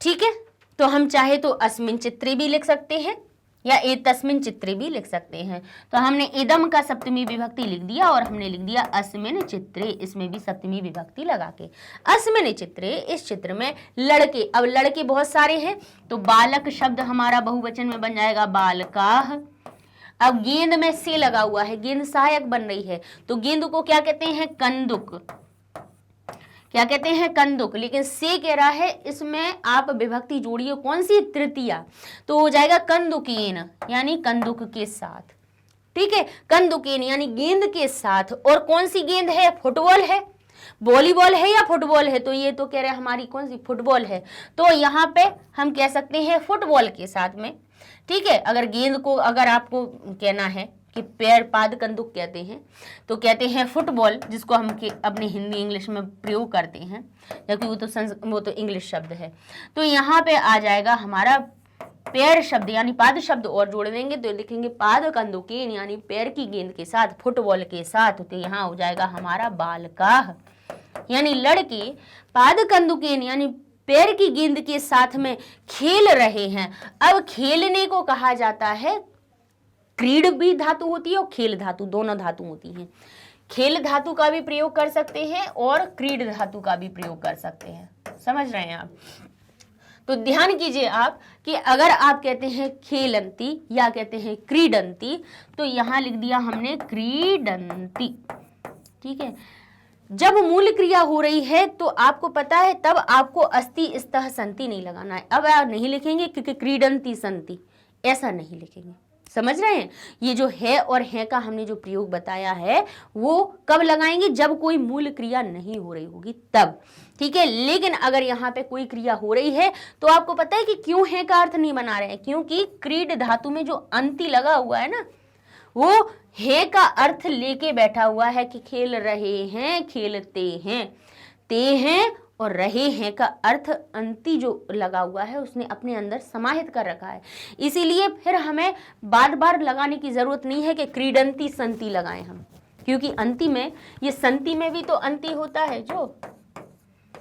ठीक है। तो हम चाहे तो अस्मिन् चित्रे भी लिख सकते हैं या एतस्मिन् चित्रे भी लिख सकते हैं। तो हमने इदम का सप्तमी विभक्ति लिख दिया और हमने लिख दिया अस्मिन् चित्रे, इसमें भी सप्तमी विभक्ति लगा के अस्मिन् चित्रे, इस चित्र में लड़के। अब लड़के बहुत सारे हैं, तो बालक शब्द हमारा बहुवचन में बन जाएगा बालकाः। अब गेंद में से लगा हुआ है, गेंद सहायक बन रही है, तो गेंद को क्या कहते हैं? कंदुक। क्या कहते हैं? कंदुक। लेकिन से कह रहा है, इसमें आप विभक्ति जोड़िए, कौन सी? तृतीया, तो हो जाएगा कंदुकेन, यानी कंदुक के साथ, ठीक है। कंदुकेन यानी गेंद के साथ। और कौन सी गेंद है? फुटबॉल है, वॉलीबॉल है या फुटबॉल है? तो ये तो कह रहे हैं हमारी कौन सी? फुटबॉल है। तो यहाँ पे हम कह सकते हैं फुटबॉल के साथ में, ठीक है। अगर गेंद को अगर आपको कहना है कि पैर पाद कंदुक कहते हैं, तो कहते हैं फुटबॉल, जिसको हम अपने हिंदी इंग्लिश में प्रयोग करते हैं, जबकि वो तो इंग्लिश शब्द है। तो यहाँ पे आ जाएगा हमारा पैर शब्द यानी पाद शब्द और जोड़ देंगे, तो लिखेंगे पाद कंदुकेन, यानी पैर की गेंद के साथ, फुटबॉल के साथ। तो यहाँ हो जाएगा हमारा बालकाः, यानी लड़के पाद कंदुकेन यानी पैर की गेंद के साथ में खेल रहे हैं। अब खेलने को कहा जाता है, क्रीड भी धातु होती है और खेल धातु, दोनों धातु होती हैं। खेल धातु का भी प्रयोग कर सकते हैं और क्रीड धातु का भी प्रयोग कर सकते हैं, समझ रहे हैं आप? तो ध्यान कीजिए आप कि अगर आप कहते हैं खेलंती या कहते हैं क्रीडंती, तो यहां लिख दिया हमने क्रीडंती, ठीक है। जब मूल क्रिया हो रही है तो आपको पता है, तब आपको अस्ति स्तः संति नहीं लगाना है। अब आप नहीं लिखेंगे क्योंकि क्रीडंती संति, ऐसा नहीं लिखेंगे, समझ रहे हैं? ये जो है और है का हमने जो प्रयोग बताया है वो कब लगाएंगे, जब कोई मूल क्रिया नहीं हो रही होगी तब, ठीक है। लेकिन अगर यहाँ पे कोई क्रिया हो रही है तो आपको पता है कि क्यों है का अर्थ नहीं बना रहे हैं, क्योंकि क्रीड धातु में जो अंति लगा हुआ है ना, वो है का अर्थ लेके बैठा हुआ है कि खेल रहे हैं, खेलते हैं, ते हैं और रहे हैं का अर्थ अंति जो लगा हुआ है उसने अपने अंदर समाहित कर रखा है। इसीलिए फिर हमें बार बार लगाने की जरूरत नहीं है कि क्रीडंती संति लगाएं हम, क्योंकि अंति में, ये संति में भी तो अंति होता है, जो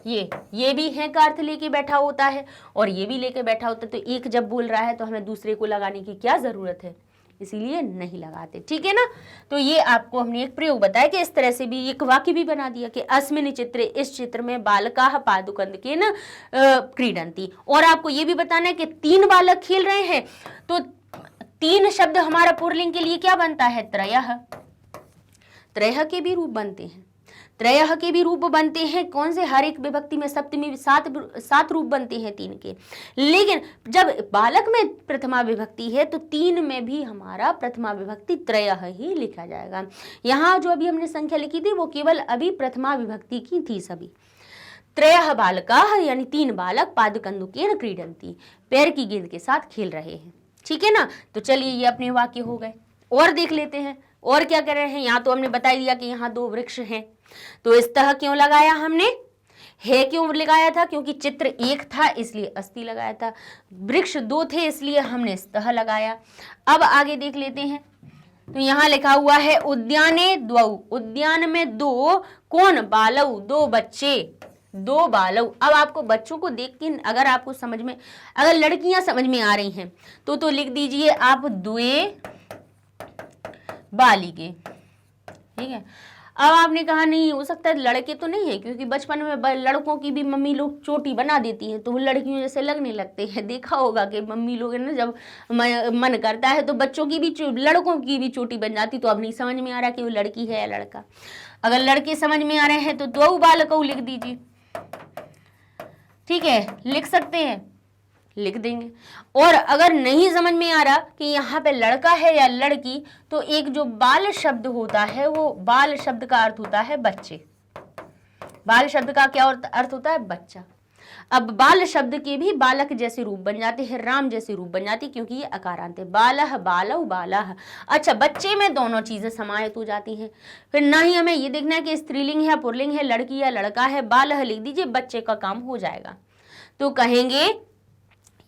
ये भी है का अर्थ लेके बैठा होता है और ये भी लेके बैठा होता है, तो एक जब बोल रहा है तो हमें दूसरे को लगाने की क्या जरूरत है, इसीलिए नहीं लगाते, ठीक है ना। तो ये आपको हमने एक प्रयोग बताया कि इस तरह से भी एक वाक्य भी बना दिया कि अस्मिन् चित्रे, इस चित्र में बालकाः पादुकन्दकेन क्रीडन्ति। और आपको ये भी बताना है कि 3 बालक खेल रहे हैं, तो 3 शब्द हमारा पुल्लिंग के लिए क्या बनता है, त्रयः। त्रयः के भी रूप बनते हैं, त्रयः के भी रूप बनते हैं। कौन से, हर एक विभक्ति में सप्तमी 7 रूप बनते हैं 3 के। लेकिन जब बालक में प्रथमा विभक्ति है तो 3 में भी हमारा प्रथमा विभक्ति त्रयः ही लिखा जाएगा। यहाँ जो अभी हमने संख्या लिखी थी वो केवल अभी प्रथमा विभक्ति की थी सभी। त्रयः बालकाः यानी 3 बालक पादकन्दुकेन क्रीडन्ति, पैर की गेंद के साथ खेल रहे हैं, ठीक है ना। तो चलिए ये अपने वाक्य हो गए, और देख लेते हैं और क्या कर रहे हैं। यहाँ तो हमने बता दिया कि यहाँ 2 वृक्ष हैं, तो इस तह क्यों लगाया हमने, है क्यों लगाया था, क्योंकि चित्र 1 था इसलिए अस्ति लगाया था, वृक्ष 2 थे इसलिए हमने इस तह लगाया। अब आगे देख लेते हैं, तो यहाँ लिखा हुआ है उद्याने द्वौ, उद्यान में 2 कौन, बालौ, 2 बच्चे, 2 बालौ। अब आपको बच्चों को देख के अगर आपको समझ में, अगर लड़कियां समझ में आ रही हैं तो लिख दीजिए आप द्वे बालिके, ठीक है। अब आपने कहा नहीं हो सकता लड़के तो नहीं है, क्योंकि बचपन में लड़कों की भी मम्मी लोग चोटी बना देती हैं तो वो लड़कियों जैसे लगने लगते हैं। देखा होगा कि मम्मी लोग ना जब मन करता है तो बच्चों की भी, लड़कों की भी चोटी बन जाती। तो अब नहीं समझ में आ रहा कि वो लड़की है या लड़का। अगर लड़के समझ में आ रहे हैं तो द्वौ बालकौ लिख दीजिए, ठीक है, लिख सकते हैं, लिख देंगे। और अगर नहीं समझ में आ रहा कि यहाँ पे लड़का है या लड़की, तो एक जो बाल शब्द होता है, वो बाल शब्द का अर्थ होता है बच्चे। बाल शब्द का क्या अर्थ होता है, बच्चा। अब बाल शब्द के भी बालक जैसे रूप बन जाते हैं, राम जैसे रूप बन जाती, क्योंकि ये अकारांत है। बालह, बालौ, बालाह। अच्छा, बच्चे में दोनों चीजें समाहित हो जाती हैं। फिर ना ही हमें ये देखना है कि स्त्रीलिंग है पुल्लिंग है, लड़की या लड़का है। बालह लिख दीजिए, बच्चे का काम हो जाएगा। तो कहेंगे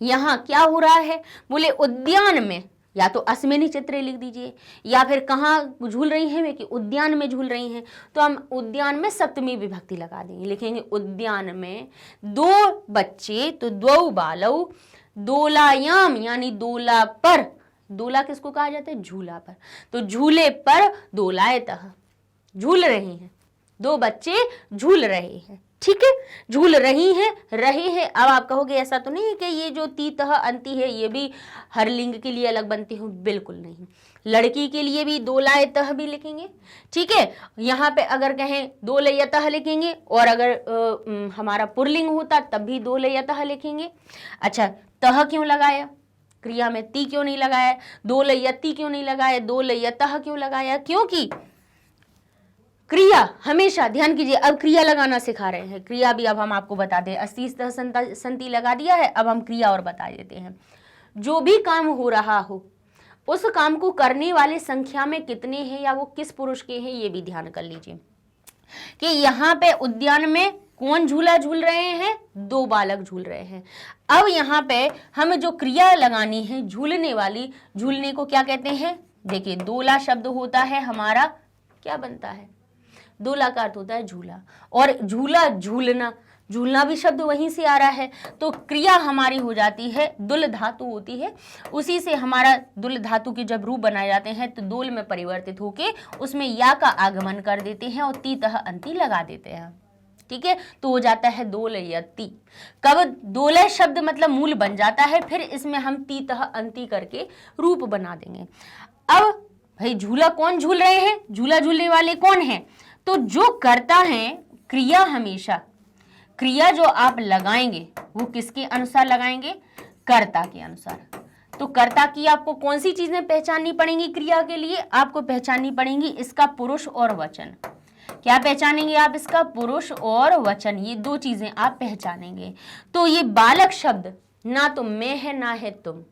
यहाँ क्या हो रहा है, बोले उद्यान में, या तो अस्मिन् चित्रे लिख दीजिए, या फिर कहाँ झूल रही हैं कि उद्यान में झूल रही हैं, तो हम उद्यान में सप्तमी विभक्ति लगा देंगे, लिखेंगे उद्यान में 2 बच्चे, तो द्वौ बालौ दोलायाम यानी दोला पर, दोला किसको कहा जाता है, झूला पर, तो झूले पर दोलायतः, झूल रही हैं, 2 बच्चे झूल रहे हैं, ठीक है, झूल रही हैं, रहे हैं। अब आप कहोगे ऐसा तो नहीं है कि ये जो तीतः अंति है ये भी हर लिंग के लिए अलग बनते हो, बिल्कुल नहीं। लड़की के लिए भी दोलायतः भी लिखेंगे, ठीक है। यहाँ पे अगर कहें दोलयतः लिखेंगे, और अगर हमारा पुल्लिंग होता तब भी दोलयतः लिखेंगे। अच्छा, तह क्यों लगाया, क्रिया में ती क्यों नहीं लगाया, दोलयति क्यों नहीं लगाया, दोलयतः क्यों लगाया, क्योंकि क्रिया हमेशा, ध्यान कीजिए, अब क्रिया लगाना सिखा रहे हैं। क्रिया भी अब हम आपको बता दें, अस्ति संति लगा दिया है, अब हम क्रिया और बता देते हैं। जो भी काम हो रहा हो उस काम को करने वाले संख्या में कितने हैं या वो किस पुरुष के हैं, ये भी ध्यान कर लीजिए कि यहाँ पे उद्यान में कौन झूला झूल रहे हैं, 2 बालक झूल रहे हैं। अब यहाँ पे हम जो क्रिया लगानी है झूलने वाली, झूलने को क्या कहते हैं, देखिए दोला शब्द होता है हमारा, क्या बनता है, दोला का अर्थ होता है झूला, और झूला झूलना, झूलना भी शब्द वहीं से आ रहा है। तो क्रिया हमारी हो जाती है, दुल धातु होती है, उसी से हमारा दुल धातु के जब रूप बनाए जाते हैं तो दोल में परिवर्तित होके उसमें या का आगमन कर देते हैं और तीतः अंति लगा देते हैं, ठीक है। तो हो जाता है दोलयति। कब दोलय शब्द मतलब मूल बन जाता है, फिर इसमें हम तीतः अंति करके रूप बना देंगे। अब भाई झूला कौन झूल रहे हैं, झूला झूलने वाले कौन है, तो जो करता है क्रिया, हमेशा क्रिया जो आप लगाएंगे वो किसके अनुसार लगाएंगे, कर्ता के अनुसार। तो कर्ता की आपको कौन सी चीजें पहचाननी पड़ेंगी क्रिया के लिए? आपको पहचाननी पड़ेंगी इसका पुरुष और वचन। क्या पहचानेंगे आप? इसका पुरुष और वचन, ये दो चीजें आप पहचानेंगे। तो ये बालक शब्द ना तो मैं है ना है तुम,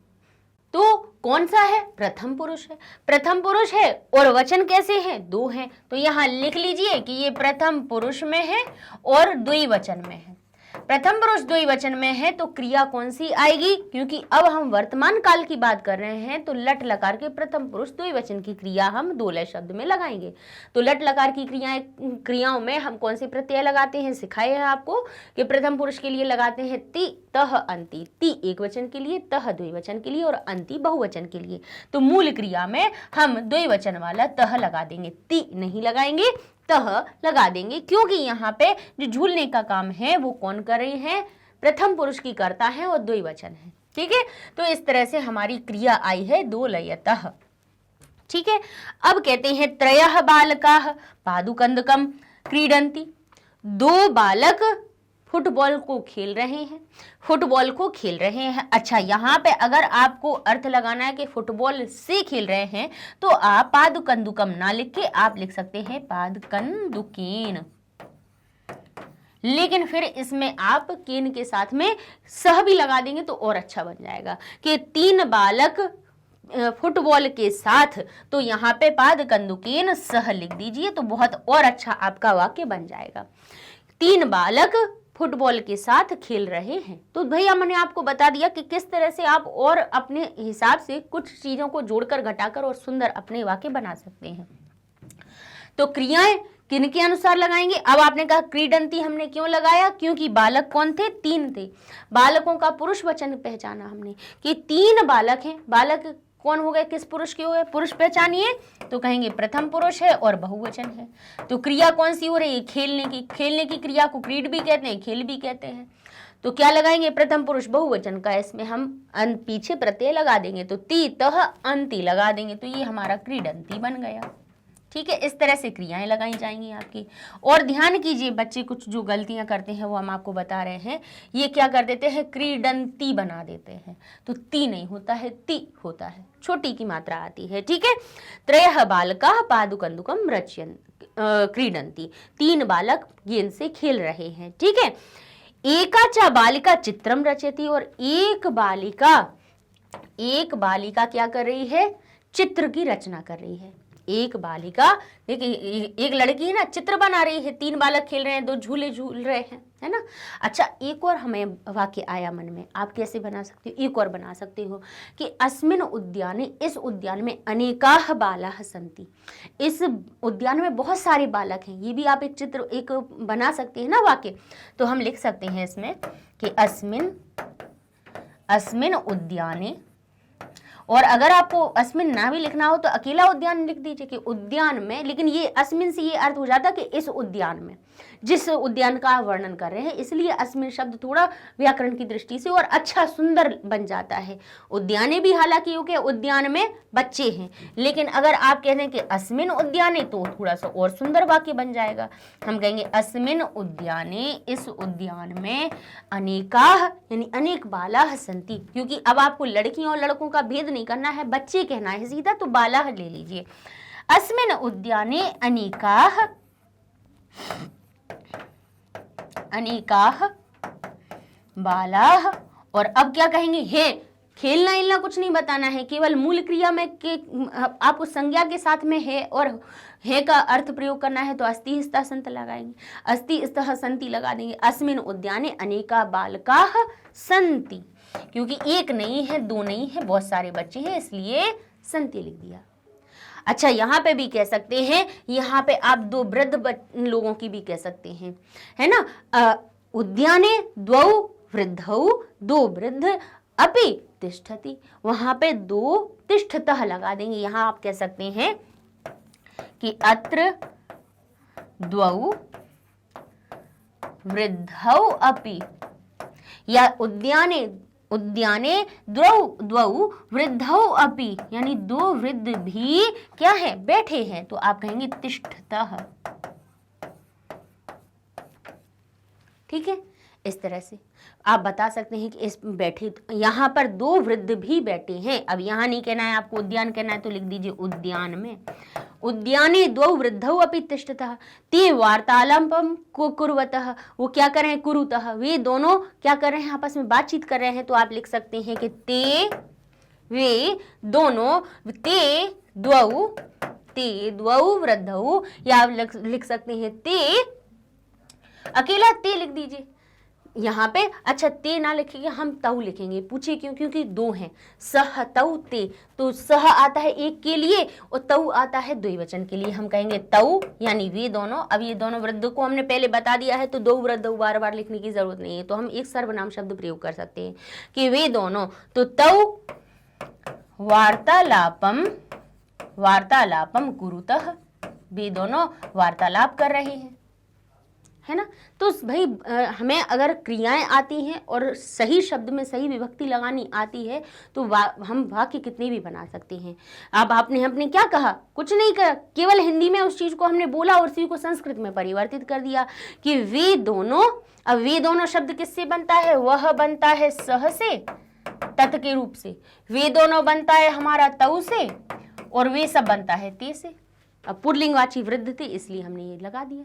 तो कौन सा है? प्रथम पुरुष है। प्रथम पुरुष है और वचन कैसे हैं? दो हैं। तो यहां लिख लीजिए कि ये प्रथम पुरुष में है और द्विवचन में है। प्रथम पुरुष द्विवचन में है तो क्रिया कौन सी आएगी? क्योंकि अब हम वर्तमान काल की बात कर रहे हैं तो लट लकार के प्रथम पुरुष द्विवचन की क्रिया हम दो लय शब्द में लगाएंगे। तो लट लकार की क्रियाओं में हम कौन से प्रत्यय लगाते हैं? सिखाए हैं आपको कि प्रथम पुरुष के लिए लगाते हैं ति, तह, अंति। ति एक वचन के लिए, तह द्विवचन के लिए और अंति बहुवचन के लिए। तो मूल क्रिया में हम द्विवचन वाला तह लगा देंगे, ति नहीं लगाएंगे, तह लगा देंगे, क्योंकि यहाँ पे जो झूलने का काम है वो कौन कर रही है? प्रथम पुरुष की कर्ता है और द्विवचन है। ठीक है, तो इस तरह से हमारी क्रिया आई है दो लयतः। ठीक है, अब कहते हैं त्रयः बालकाः पादुकंदकम क्रीडन्ति। दो बालक फुटबॉल को खेल रहे हैं, फुटबॉल को खेल रहे हैं। अच्छा, यहाँ पे अगर आपको अर्थ लगाना है कि फुटबॉल से खेल रहे हैं तो आप पादुकंदुकम ना लिख के आप लिख सकते हैं पादुकंदुकेन, लेकिन फिर इसमें आप केन के साथ में सह भी लगा देंगे तो और अच्छा बन जाएगा कि तीन बालक फुटबॉल के साथ, तो यहाँ पे पादुकंदुकेन सह लिख दीजिए तो बहुत और अच्छा आपका वाक्य बन जाएगा। तीन बालक फुटबॉल के साथ खेल रहे हैं। तो भैया मैंने आपको बता दिया कि किस तरह से आप और अपने हिसाब से कुछ चीजों को जोड़कर घटाकर और सुंदर अपने वाक्य बना सकते हैं। तो क्रियाएं किनके अनुसार लगाएंगे? अब आपने कहा क्रीडंती हमने क्यों लगाया? क्योंकि बालक कौन थे? तीन थे। बालकों का पुरुष वचन पहचाना हमने कि तीन बालक हैं। बालक कौन हो गए? किस पुरुष के हो गए? पुरुष पहचानिए तो कहेंगे प्रथम पुरुष है और बहुवचन है। तो क्रिया कौन सी हो रही है? खेलने की। खेलने की क्रिया को क्रीड भी कहते हैं, खेल भी कहते हैं। तो क्या लगाएंगे? प्रथम पुरुष बहुवचन का, इसमें हम पीछे प्रत्यय लगा देंगे तो ती, तह, अंति लगा देंगे तो ये हमारा क्रीडंती बन गया। ठीक है, इस तरह से क्रियाएं लगाई जाएंगी आपकी। और ध्यान कीजिए बच्चे कुछ जो गलतियां करते हैं वो हम आपको बता रहे हैं। ये क्या कर देते हैं? क्रीडंती बना देते हैं, तो ती नहीं होता है, ती होता है, छोटी की मात्रा आती है। ठीक है, त्रयः बालकाः पादुकंदुकम रचयन् क्रीडन्ति। तीन बालक गेंद से खेल रहे हैं। ठीक है, एका च बालिका चित्रम रचयति, और एक बालिका क्या कर रही है? चित्र की रचना कर रही है। एक बालिका, देखिए एक लड़की है ना, चित्र बना रही है। तीन बालक खेल रहे हैं, दो झूले झूल रहे हैं, है ना। अच्छा, एक और हमें वाक्य आया मन में, आप कैसे बना सकते हो? एक और बना सकते हो कि अस्मिन् उद्याने, इस उद्यान में अनेकाः बालाः सन्ति। इस उद्यान में बहुत सारे बालक हैं। ये भी आप एक चित्र एक बना सकते हैं ना वाक्य। तो हम लिख सकते हैं इसमें कि अस्मिन् उद्याने, और अगर आपको अस्मिन ना भी लिखना हो तो अकेला उद्यान लिख दीजिए कि उद्यान में, लेकिन ये अस्मिन से ये अर्थ हो जाता कि इस उद्यान में, जिस उद्यान का वर्णन कर रहे हैं, इसलिए अस्मिन शब्द थोड़ा व्याकरण की दृष्टि से और अच्छा सुंदर बन जाता है। उद्याने भी हालांकि हो गया, उद्यान में बच्चे हैं, लेकिन अगर आप कहते हैं कि अस्मिन उद्याने तो थोड़ा सा और सुंदर वाक्य बन जाएगा। हम कहेंगे अस्मिन उद्याने, इस उद्यान में अनेकाः यानी अनेक बालाः सन्ति, क्योंकि अब आपको लड़कियों और लड़कों का भेद नहीं करना है, बच्चे कहना है सीधा, तो बालाः ले लीजिए। अस्मिन् उद्याने अनेकाः बालाः, और अब क्या कहेंगे? है, खेलना हिलना कुछ नहीं बताना है, केवल मूल क्रिया में के आपको संज्ञा के साथ में है और है का अर्थ प्रयोग करना है तो अस्ति स्तः सन्ति लगाएंगे, अस्ति स्तः सन्ति लगा देंगे। अस्मिन् उद्याने अनेका बालकाः सन्ति, क्योंकि एक नहीं है, दो नहीं है, बहुत सारे बच्चे हैं, इसलिए सन्ति लिख दिया। अच्छा, यहाँ पे भी कह सकते हैं, यहाँ पे आप दो वृद्ध लोगों की भी कह सकते हैं, है ना। उद्याने द्वौ वृद्धौ, दो वृद्ध अपि तिष्ठति, वहां पे दो तिष्ठतः लगा देंगे। यहाँ आप कह सकते हैं कि अत्र द्वौ वृद्धौ अपि, या उद्याने द्वौ वृद्धौ अपि, यानी दो वृद्ध भी क्या है? बैठे हैं, तो आप कहेंगे तिष्ठतः। ठीक है, इस तरह से आप बता सकते हैं कि इस बैठे, यहाँ पर दो वृद्ध भी बैठे हैं। अब यहाँ नहीं कहना है आपको उद्यान कहना है, तो लिख दीजिए उद्यान में। उद्याने द्वौ वृद्धौ अपि तिष्ठतः ते वार्तालापं कुर्वतः, वो क्या कर रहे हैं, कुरुतः, वे दोनों क्या कर रहे हैं, आपस में बातचीत कर रहे हैं। तो आप लिख सकते हैं कि वे दोनों, ते द्वौ वृद्धौ, या आप लिख सकते हैं ते, अकेला ते लिख दीजिए यहाँ पे। अच्छा, ते ना लिखेंगे, हम तऊ लिखेंगे। पूछिए क्यों? क्योंकि दो हैं, सह तऊ ते, तो सह आता है एक के लिए और तऊ आता है द्विवचन के लिए। हम कहेंगे तऊ, यानी वे दोनों। अब ये दोनों वृद्ध को हमने पहले बता दिया है, तो दो वृद्ध बार बार लिखने की जरूरत नहीं है, तो हम एक सर्वनाम शब्द प्रयोग कर सकते हैं कि वे दोनों। तो तऊ वार्तालापम कुरुतः, वे दोनों वार्तालाप कर रहे हैं, है ना। तो भाई हमें अगर क्रियाएं आती हैं और सही शब्द में सही विभक्ति लगानी आती है तो हम वाक्य कितने भी बना सकते हैं। अब हमने क्या कहा, कुछ नहीं कहा, केवल हिंदी में उस चीज को हमने बोला और उसी को संस्कृत में परिवर्तित कर दिया कि वे दोनों। अब वे दोनों शब्द किससे बनता है, वह बनता है सह से, तत् के रूप से। वे दोनों बनता है हमारा तऊ से, और वे सब बनता है ते से। अब पुल्लिंगवाची वृद्ध थे, इसलिए हमने ये लगा दिया।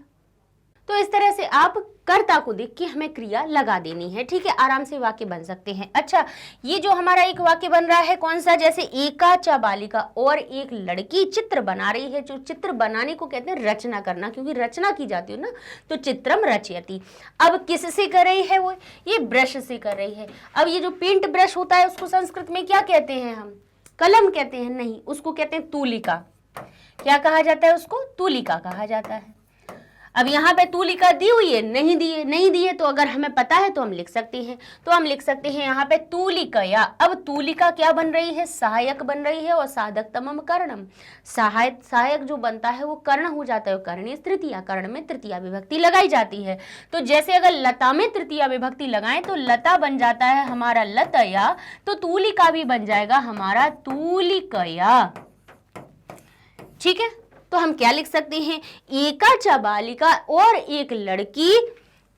तो इस तरह से आप कर्ता को देख के हमें क्रिया लगा देनी है, ठीक है। आराम से वाक्य बन सकते हैं। अच्छा, ये जो हमारा एक वाक्य बन रहा है, कौन सा, जैसे एका च बालिका, और एक लड़की चित्र बना रही है। जो चित्र बनाने को कहते हैं रचना करना, क्योंकि रचना की जाती है ना, तो चित्रम रचयति। अब किससे कर रही है वो, ये ब्रश से कर रही है। अब ये जो पेंट ब्रश होता है उसको संस्कृत में क्या कहते हैं, हम कलम कहते हैं, नहीं, उसको कहते हैं तूलिका। क्या कहा जाता है उसको, तूलिका कहा जाता है। अब यहाँ पे तूलिका दी हुई है, नहीं दी है, तो अगर हमें पता है तो हम लिख सकते हैं। तो हम लिख सकते हैं यहाँ पे तूलिकया। अब तूलिका क्या बन रही है, सहायक बन रही है, और साधकतमम कर्णम, सहायक जो बनता है वो कर्ण हो जाता है, कर्णे तृतीया, कर्ण में तृतीया विभक्ति लगाई जाती है। तो जैसे अगर लता में तृतीया विभक्ति लगाएं तो लता बन जाता है हमारा लतया, तो तूलिका भी बन जाएगा हमारा तूलिकया, ठीक है। तो हम क्या लिख सकते हैं, एका च बालिका, और एक लड़की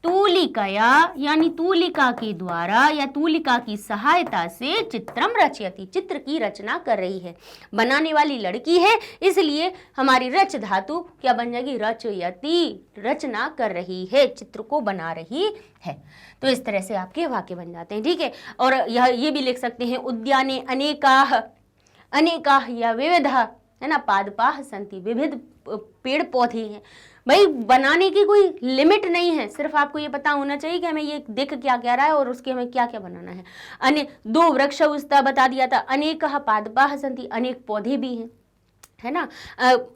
तूलिकया, यानी तूलिका के द्वारा या तूलिका की सहायता से चित्रम रचयति, चित्र की रचना कर रही है। बनाने वाली लड़की है, इसलिए हमारी रच धातु क्या बन जाएगी, रचयति, रचना कर रही है, चित्र को बना रही है। तो इस तरह से आपके वाक्य बन जाते हैं, ठीक है। और ये भी लिख सकते हैं, उद्याने अनेकाह या विविधा, है ना, पादपाह संति, विविध पेड़ पौधे हैं। भाई बनाने की कोई लिमिट नहीं है, सिर्फ आपको ये पता होना चाहिए कि हमें ये दिख क्या कह रहा है और उसके हमें क्या क्या बनाना है। दो वृक्ष उसका बता दिया था, अनेकः पादपाः सन्ति, अनेक पौधे भी हैं, है ना।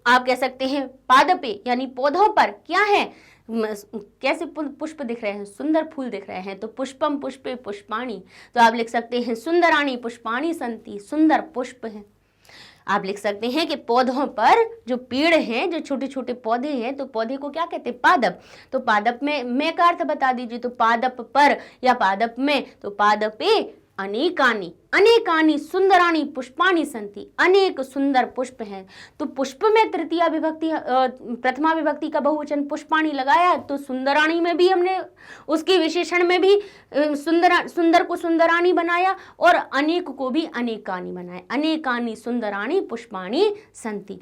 आप कह सकते हैं पादपे, यानी पौधों पर क्या है, कैसे पुष्प दिख रहे हैं, सुंदर फूल दिख रहे हैं, तो पुष्पम पुष्पे पुष्पाणि। तो आप लिख सकते हैं सुंदराणि पुष्पाणि सन्ति, सुंदर पुष्प हैं। आप लिख सकते हैं कि पौधों पर जो पेड़ हैं, जो छोटे छोटे पौधे हैं, तो पौधे को क्या कहते हैं, पादप। तो पादप में का अर्थ बता दीजिए, तो पादप पर या पादप में, तो पादपे अनेकानि सुंदराणि पुष्पाणि सन्ति, अनेक सुंदर पुष्प हैं। तो पुष्प में तृतीया विभक्ति, प्रथमा विभक्ति का बहुवचन पुष्पाणि लगाया, तो सुंदराणि में भी हमने उसके विशेषण में भी सुंदर को सुंदराणि बनाया और अनेक को भी अनेकानि बनाया, अनेकानि सुंदराणि पुष्पाणि सन्ति।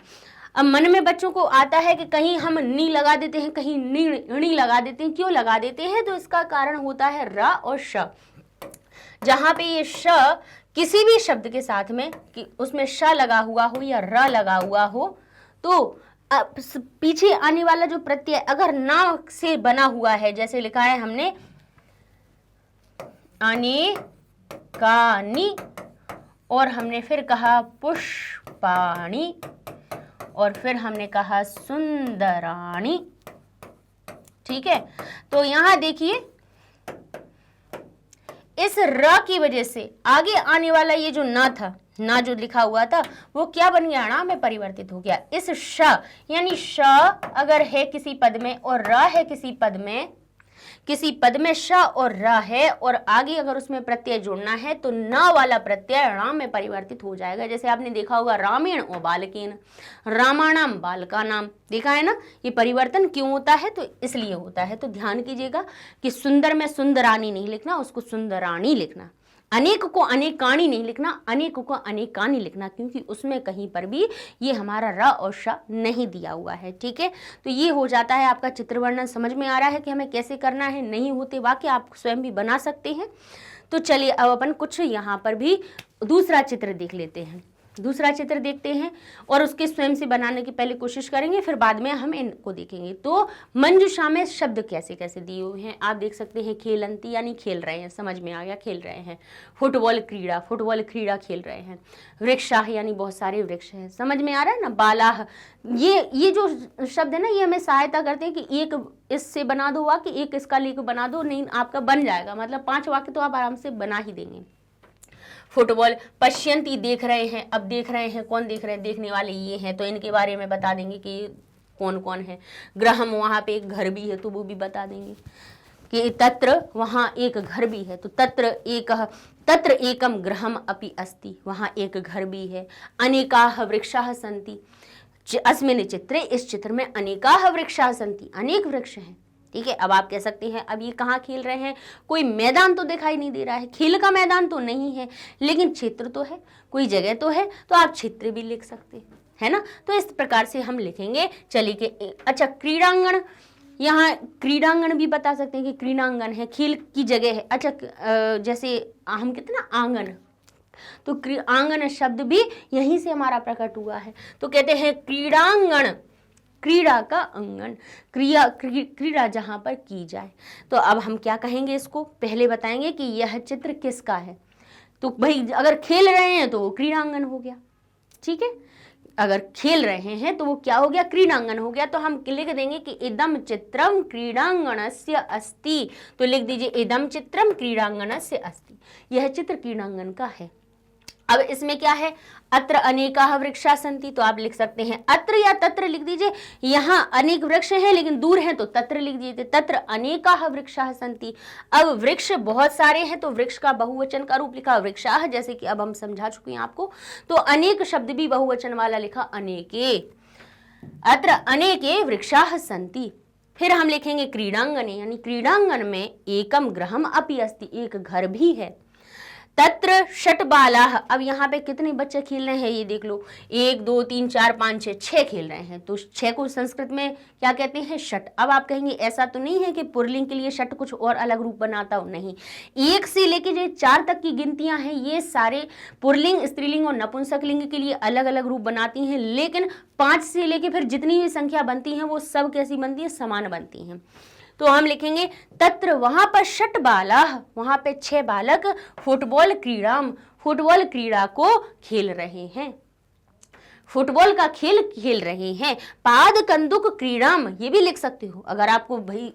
अब मन में बच्चों को आता है कि कहीं हम नी लगा देते हैं, कहीं णी लगा देते हैं। क्यों लगा देते हैं, तो इसका कारण होता है र और श। जहां पे ये श किसी भी शब्द के साथ में कि उसमें श लगा हुआ हो या र लगा हुआ हो, तो पीछे आने वाला जो प्रत्यय अगर ना से बना हुआ है, जैसे लिखा है हमने अनेकानि, और हमने फिर कहा पुष्पाणि, और फिर हमने कहा सुंदराणि, ठीक है। तो यहां देखिए, इस र की वजह से आगे आने वाला ये जो ना था, ना जो लिखा हुआ था, वो क्या बन गया, ना में परिवर्तित हो गया। इस श, यानी श अगर है किसी पद में और र है किसी पद में, किसी पद में श और र है और आगे अगर उसमें प्रत्यय जोड़ना है तो न वाला प्रत्यय ण में परिवर्तित हो जाएगा। जैसे आपने देखा होगा रामेण और बालकेन, रामाणाम बालका नाम, देखा है ना। ये परिवर्तन क्यों होता है? तो इसलिए होता है। तो ध्यान कीजिएगा कि सुंदर में सुंदरानी नहीं लिखना, उसको सुंदरानी लिखना। अनेक को अनेकानी नहीं लिखना, अनेक को अनेकानी लिखना, क्योंकि उसमें कहीं पर भी ये हमारा र और श नहीं दिया हुआ है। ठीक है, तो ये हो जाता है आपका चित्र वर्णन। समझ में आ रहा है कि हमें कैसे करना है। नहीं होते वाक्य आप स्वयं भी बना सकते हैं। तो चलिए अब अपन कुछ यहाँ पर भी दूसरा चित्र देख लेते हैं। दूसरा चित्र देखते हैं और उसके स्वयं से बनाने की पहले कोशिश करेंगे, फिर बाद में हम इनको देखेंगे। तो मंजूषा में शब्द कैसे कैसे दिए हुए हैं आप देख सकते हैं। खेलंती यानी खेल रहे हैं, समझ में आ गया, खेल रहे हैं। फुटबॉल क्रीड़ा, फुटबॉल क्रीड़ा खेल रहे हैं। वृक्षाह यानी बहुत सारे वृक्ष हैं, समझ में आ रहा है ना। बालाह, ये जो शब्द है ना, ये हमें सहायता करते हैं कि एक इससे बना दो वाक्य, एक इसका लेकर बना दो, नहीं आपका बन जाएगा। मतलब 5 वाक्य तो आप आराम से बना ही देंगे। फुटबॉल, पश्यंती देख रहे हैं। अब देख रहे हैं, कौन देख रहे हैं? देखने वाले ये हैं, तो इनके बारे में बता देंगे कि कौन कौन है। ग्रहम, वहाँ पे एक घर भी है, तो वो भी बता देंगे कि तत्र, वहाँ एक घर भी है, तो तत्र एकम ग्रहम अपि अस्ति, वहाँ एक घर भी है। अनेकाः वृक्षाः सन्ति, अस्मिन् चित्रे, इस चित्र में अनेकाः वृक्षाः सन्ति, अनेक वृक्ष हैं। ठीक है, अब आप कह सकते हैं अब ये कहाँ खेल रहे हैं? कोई मैदान तो दिखाई नहीं दे रहा है, खेल का मैदान तो नहीं है, लेकिन क्षेत्र तो है, कोई जगह तो है, तो आप क्षेत्र भी लिख सकते हैं, है ना। तो इस प्रकार से हम लिखेंगे। चलिए अच्छा, क्रीड़ांगण, यहाँ क्रीड़ांगण भी बता सकते हैं कि क्रीड़ांगण है, खेल की जगह है। अच्छा, जैसे हम कहते हैं ना आंगन, तो आंगन शब्द भी यहीं से हमारा प्रकट हुआ है। तो कहते हैं क्रीड़ांगण, क्रीड़ा का अंगन, क्रीड़ा जहाँ पर की जाए। तो अब हम क्या कहेंगे? इसको पहले बताएंगे कि यह चित्र किसका है। तो भाई अगर खेल रहे हैं तो वो क्रीड़ांगन हो गया। ठीक है, अगर खेल रहे हैं तो वो क्या हो गया? क्रीड़ांगन हो गया। तो हम लिख देंगे कि इदम चित्रम क्रीड़ांगणस्य अस्ति। तो लिख दीजिए इदम चित्रम क्रीड़ांगणस्य अस्ति, यह चित्र क्रीड़ांगन का है। अब इसमें क्या है? अत्र अनेकाः वृक्षाः सन्ति, तो आप लिख सकते हैं अत्र या तत्र लिख दीजिए। यहाँ अनेक वृक्ष हैं लेकिन दूर हैं, तो तत्र लिख दीजिए, तत्र अनेकाः वृक्षाः सन्ति। अब वृक्ष बहुत सारे हैं, तो वृक्ष का बहुवचन का रूप लिखा वृक्षाः, जैसे कि अब हम समझा चुके हैं आपको। तो अनेक शब्द भी बहुवचन वाला लिखा अनेके, अत्र अनेके वृक्षाः सन्ति। फिर हम लिखेंगे क्रीड़ांगने, यानी क्रीड़ांगन में एकम गृहम अपि अस्ति, एक घर भी है। तत्र षट बालाः, अब यहाँ पे कितने बच्चे खेल रहे हैं ये देख लो, 1 2 3 4 5 6, 6 खेल रहे हैं। तो 6 को संस्कृत में क्या कहते हैं? षट। अब आप कहेंगे ऐसा तो नहीं है कि पुल्लिंग के लिए षट कुछ और अलग रूप बनाता हो, नहीं। 1 से लेके जो 4 तक की गिनतियां हैं ये सारे पुल्लिंग, स्त्रीलिंग और नपुंसक लिंग के लिए अलग अलग रूप बनाती हैं, लेकिन 5 से लेके फिर जितनी भी संख्या बनती है वो सब कैसी बनती है? समान बनती हैं। तो हम लिखेंगे तत्र, वहां पर षट बालाः, वहां पे 6 बालक फुटबॉल क्रीड़ाम, फुटबॉल क्रीड़ा को खेल रहे हैं, फुटबॉल का खेल खेल रहे हैं। पाद कंदुक क्रीड़ाम, ये भी लिख सकते हो। अगर आपको भाई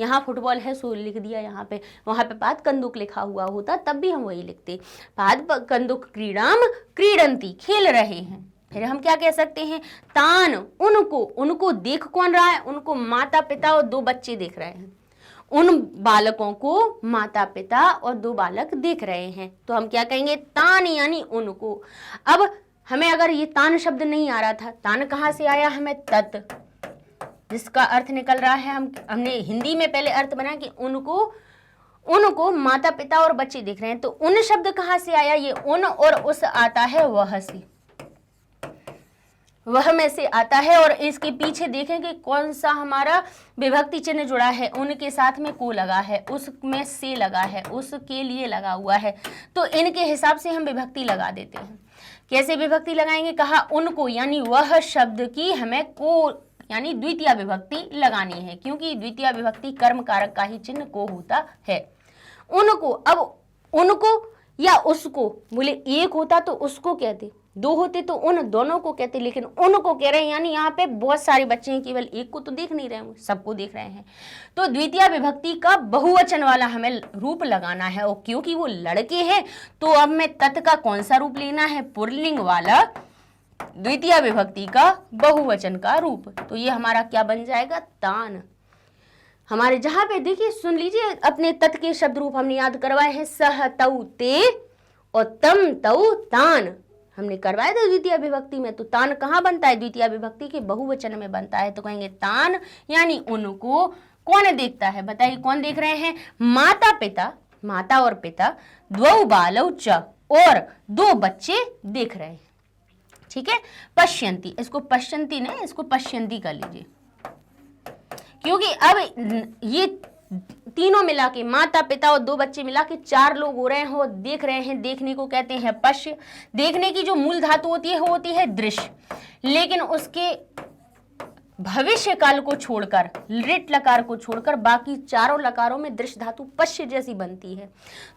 यहाँ फुटबॉल है सो लिख दिया यहाँ पे, वहां पे पाद कंदुक लिखा हुआ होता तब भी हम वही लिखते, पाद कंदुक क्रीड़ाम क्रीडंती, खेल रहे हैं। फिर हम क्या कह सकते हैं? तान, उनको, उनको देख कौन रहा है? उनको माता पिता और 2 बच्चे देख रहे हैं। उन बालकों को माता पिता और 2 बालक देख रहे हैं। तो हम क्या कहेंगे? तान यानी उनको। अब हमें अगर ये तान शब्द नहीं आ रहा था, तान कहाँ से आया? हमें तत्, जिसका अर्थ निकल रहा है, हमने हिंदी में पहले अर्थ बनाया कि उनको माता पिता और बच्चे देख रहे हैं। तो उन शब्द कहाँ से आया? ये उन और उस आता है वह से, वह में से आता है। और इसके पीछे देखें कि कौन सा हमारा विभक्ति चिन्ह जुड़ा है, उनके साथ में को लगा है, उसमें से लगा है, उसके लिए लगा हुआ है। तो इनके हिसाब से हम विभक्ति लगा देते हैं। कैसे विभक्ति लगाएंगे? कहा उनको यानी वह शब्द की हमें को यानी द्वितीय विभक्ति लगानी है, क्योंकि द्वितीय विभक्ति कर्म कारक का ही चिन्ह को होता है। उनको, अब उनको या उसको, बोले एक होता तो उसको कहते, 2 होते तो उन दोनों को कहते, लेकिन उनको कह रहे हैं, यानी यहाँ पे बहुत सारे बच्चे हैं, केवल एक को तो देख नहीं रहे हैं, सबको देख रहे हैं। तो द्वितीय विभक्ति का बहुवचन वाला हमें रूप लगाना है, और क्योंकि वो लड़के हैं तो अब मैं तत् का कौन सा रूप लेना है? पुल्लिंग वाला द्वितीय विभक्ति का बहुवचन का रूप। तो ये हमारा क्या बन जाएगा? तान। हमारे जहां पे देखिए सुन लीजिए, अपने तत् के शब्द रूप हमने याद करवाए हैं, सह तौ ते और तम तौ तान हमने करवाया था द्वितीय विभक्ति में। तो तान कहाँ बनता है? द्वितीय विभक्ति के बहुवचन में बनता है। तो कहेंगे तान यानी उनको कौन देखता है? बताइए कौन देख रहे हैं? माता पिता, माता और पिता, द्वौ बालौ च और दो बच्चे देख रहे हैं। ठीक है, पश्यंती, इसको पश्यंती नहीं, इसको पश्यंती कर लीजिए, क्योंकि अब ये तीनों मिला के, माता पिता और दो बच्चे मिला के 4 लोग हो रहे हैं, हो देख रहे हैं। देखने को कहते हैं पश्य। देखने की जो मूल धातु होती है वो होती है दृश्य, लेकिन उसके भविष्य काल को छोड़कर, लिट लकार को छोड़कर बाकी चारों लकारों में दृश्य धातु पश्य जैसी बनती है।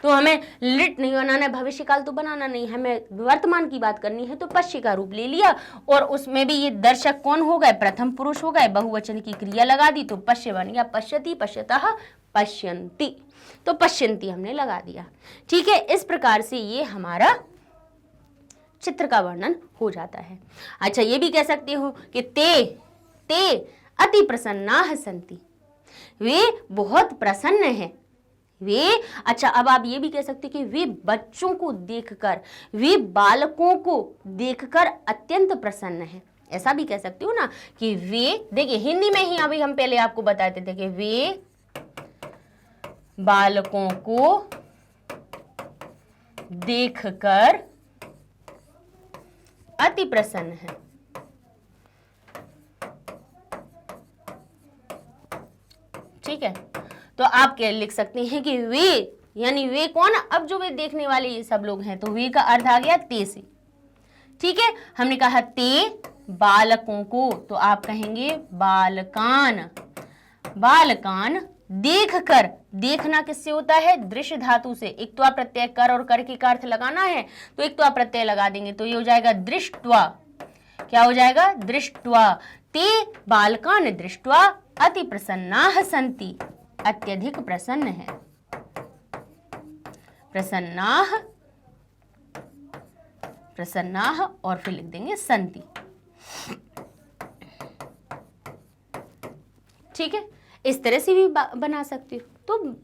तो हमें लिट नहीं बनाना है, भविष्य काल तो बनाना नहीं, हमें वर्तमान की बात करनी है, तो पश्य का रूप ले लिया। और उसमें भी ये दर्शक कौन हो गए? प्रथम पुरुष हो गए, बहुवचन की क्रिया लगा दी तो पश्य बन गया। पश्यति, पश्यतः, पश्यन्ति, तो पश्यन्ति हमने लगा दिया। ठीक है, इस प्रकार से ये हमारा चित्र का वर्णन हो जाता है। अच्छा, ये भी कह सकते हो कि ते अति प्रसन्नाः सन्ति, वे बहुत प्रसन्न हैं। वे, अच्छा अब आप ये भी कह सकते कि वे बच्चों को देखकर, वे बालकों को देखकर अत्यंत प्रसन्न हैं। ऐसा भी कह सकते हो ना कि वे, देखिए हिंदी में ही अभी हम पहले आपको बताते थे कि वे बालकों को देखकर अति प्रसन्न है। ठीक है, तो आप क्या लिख सकते हैं कि वे, यानी वे कौन? अब जो वे देखने वाले ये सब लोग हैं, तो वे का अर्थ आ गया ते से। ठीक है, हमने कहा ते बालकों को, तो आप कहेंगे बालकान। बालकान देखकर, देखना किससे होता है? दृश्य धातु से। एक तो प्रत्यय कर और कर के का अर्थ लगाना है, तो एक तो प्रत्यय लगा देंगे, तो ये हो जाएगा दृष्ट्वा। क्या हो जाएगा? दृष्ट्वा। ते बालकान दृष्ट्वा अति प्रसन्नाः सन्ति, अत्यधिक प्रसन्न है। प्रसन्नाः, प्रसन्नाः और फिर लिख देंगे सन्ति। ठीक है, इस तरह से भी बना सकते हो। तो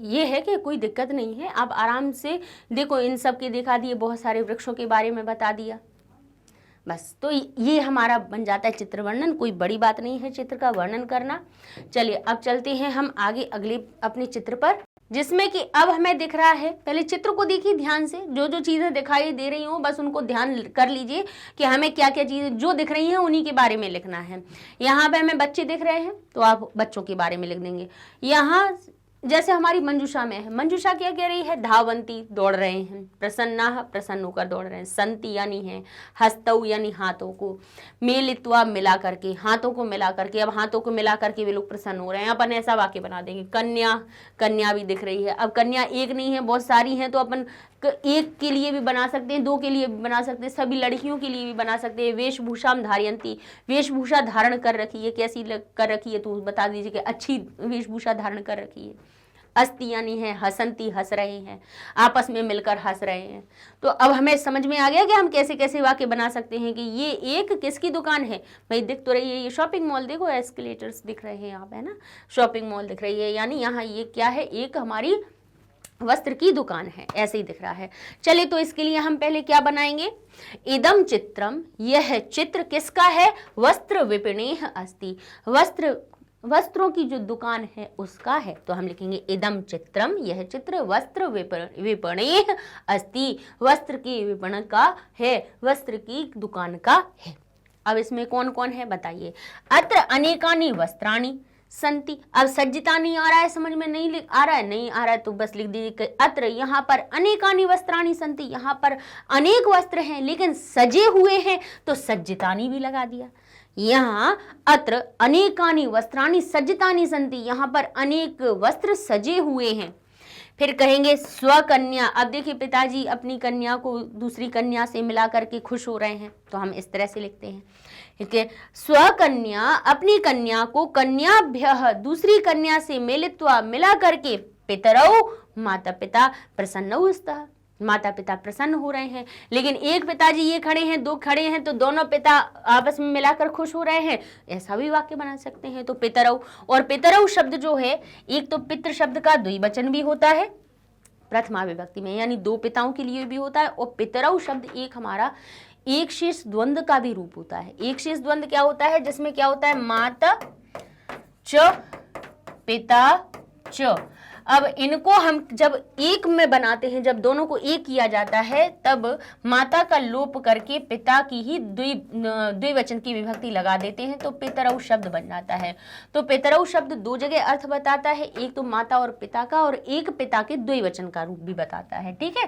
ये है कि कोई दिक्कत नहीं है, आप आराम से देखो, इन सब के दिखा दिए, बहुत सारे वृक्षों के बारे में बता दिया, बस। तो ये हमारा बन जाता है चित्र वर्णन। कोई बड़ी बात नहीं है चित्र का वर्णन करना। चलिए अब चलते हैं हम आगे अगले अपने चित्र पर, जिसमें कि अब हमें दिख रहा है, पहले चित्र को देखिए ध्यान से, जो जो चीजें दिखाई दे रही हो बस उनको ध्यान कर लीजिए कि हमें क्या क्या चीजें जो दिख रही हैं उन्हीं के बारे में लिखना है। यहाँ पे हमें बच्चे दिख रहे हैं तो आप बच्चों के बारे में लिख देंगे। यहाँ जैसे हमारी मंजूषा में है, मंजूषा क्या कह रही है? धावंती, दौड़ रहे हैं। प्रसन्ना, प्रसन्न होकर दौड़ रहे हैं। संति यानी है, हस्तौ यानी हाथों को, मेलित्वा मिला करके, हाथों को मिला करके, अब हाथों को मिला करके वे लोग प्रसन्न हो रहे हैं। अपन ऐसा वाक्य बना देंगे। कन्या, कन्या भी दिख रही है। अब कन्या एक नहीं है, बहुत सारी हैं, तो अपन एक के लिए भी बना सकते हैं, 2 के लिए भी बना सकते हैं, सभी लड़कियों के लिए भी बना सकते हैं। वेशभूषा धारयंती, वेशभूषा धारण कर रखी है, कैसी कर रखी है तो बता दीजिए कि अच्छी वेशभूषा धारण कर रखी है। अस्ति यानी है हसंती, हंस रहे हैं, आपस में मिलकर हंस रहे हैं। तो अब हमें समझ में आ गया कि हम कैसे कैसे वाक्य बना सकते हैं कि ये एक किसकी दुकान है। भाई दिख तो रही है, ये शॉपिंग मॉल, देखो एस्केलेटर्स दिख रहे हैं यहाँ पे, है ना, शॉपिंग मॉल दिख रही है, यानी यहाँ ये क्या है? एक हमारी वस्त्र की दुकान है, ऐसे ही दिख रहा है। चलिए तो इसके लिए हम पहले क्या बनाएंगे? इदम चित्रम, यह चित्र किसका है? वस्त्र विपणेह अस्ति, वस्त्रों की जो दुकान है उसका है। तो हम लिखेंगे इदम चित्रम, यह चित्र वस्त्र विपणेह अस्ति, वस्त्र की विपणन का है, वस्त्र की दुकान का है। अब इसमें कौन कौन है बताइए? अत्र अनेकानि वस्त्राणि संति। अब सज्जिता नहीं आ रहा है, समझ में नहीं आ रहा है, नहीं आ रहा है तो बस लिख दीजिए अत्र, यहाँ पर अनेकानि वस्त्राणि संति, यहाँ पर अनेक वस्त्र हैं लेकिन सजे हुए हैं, तो सज्जितानि भी लगा दिया। यहाँ अत्र अनेकानि वस्त्राणि सज्जितानि संति, यहाँ पर अनेक वस्त्र सजे हुए हैं। फिर कहेंगे स्वकन्या। अब देखिए पिताजी अपनी कन्या को दूसरी कन्या से मिला करके खुश हो रहे हैं, तो हम इस तरह से लिखते हैं, ठीक है। स्वकन्या, अपनी कन्या को, कन्याभ्यः, दूसरी कन्या से मिलित्वा, मिला करके, पितरौ, माता पिता, प्रसन्नौ स्तः, माता पिता प्रसन्न हो रहे हैं। लेकिन एक पिताजी ये खड़े हैं, दो खड़े हैं, तो दोनों पिता आपस में मिलाकर खुश हो रहे हैं, ऐसा भी वाक्य बना सकते हैं। तो पितरौ, और पितरौ शब्द जो है, एक तो पितृ शब्द का द्विवचन भी होता है प्रथमा विभक्ति में, यानी दो पिताओं के लिए भी होता है, और पितरौ शब्द एक हमारा एक शेष द्वंद्व का भी रूप होता है। एक शेष द्वंद्व क्या होता है, जिसमें क्या होता है, माता च पिता च। अब इनको हम जब एक में बनाते हैं, जब दोनों को एक किया जाता है, तब माता का लोप करके पिता की ही द्विवचन की विभक्ति लगा देते हैं, तो पितरौ शब्द बन जाता है। तो पितरौ शब्द दो जगह अर्थ बताता है, एक तो माता और पिता का, और एक पिता के द्विवचन का रूप भी बताता है। ठीक है,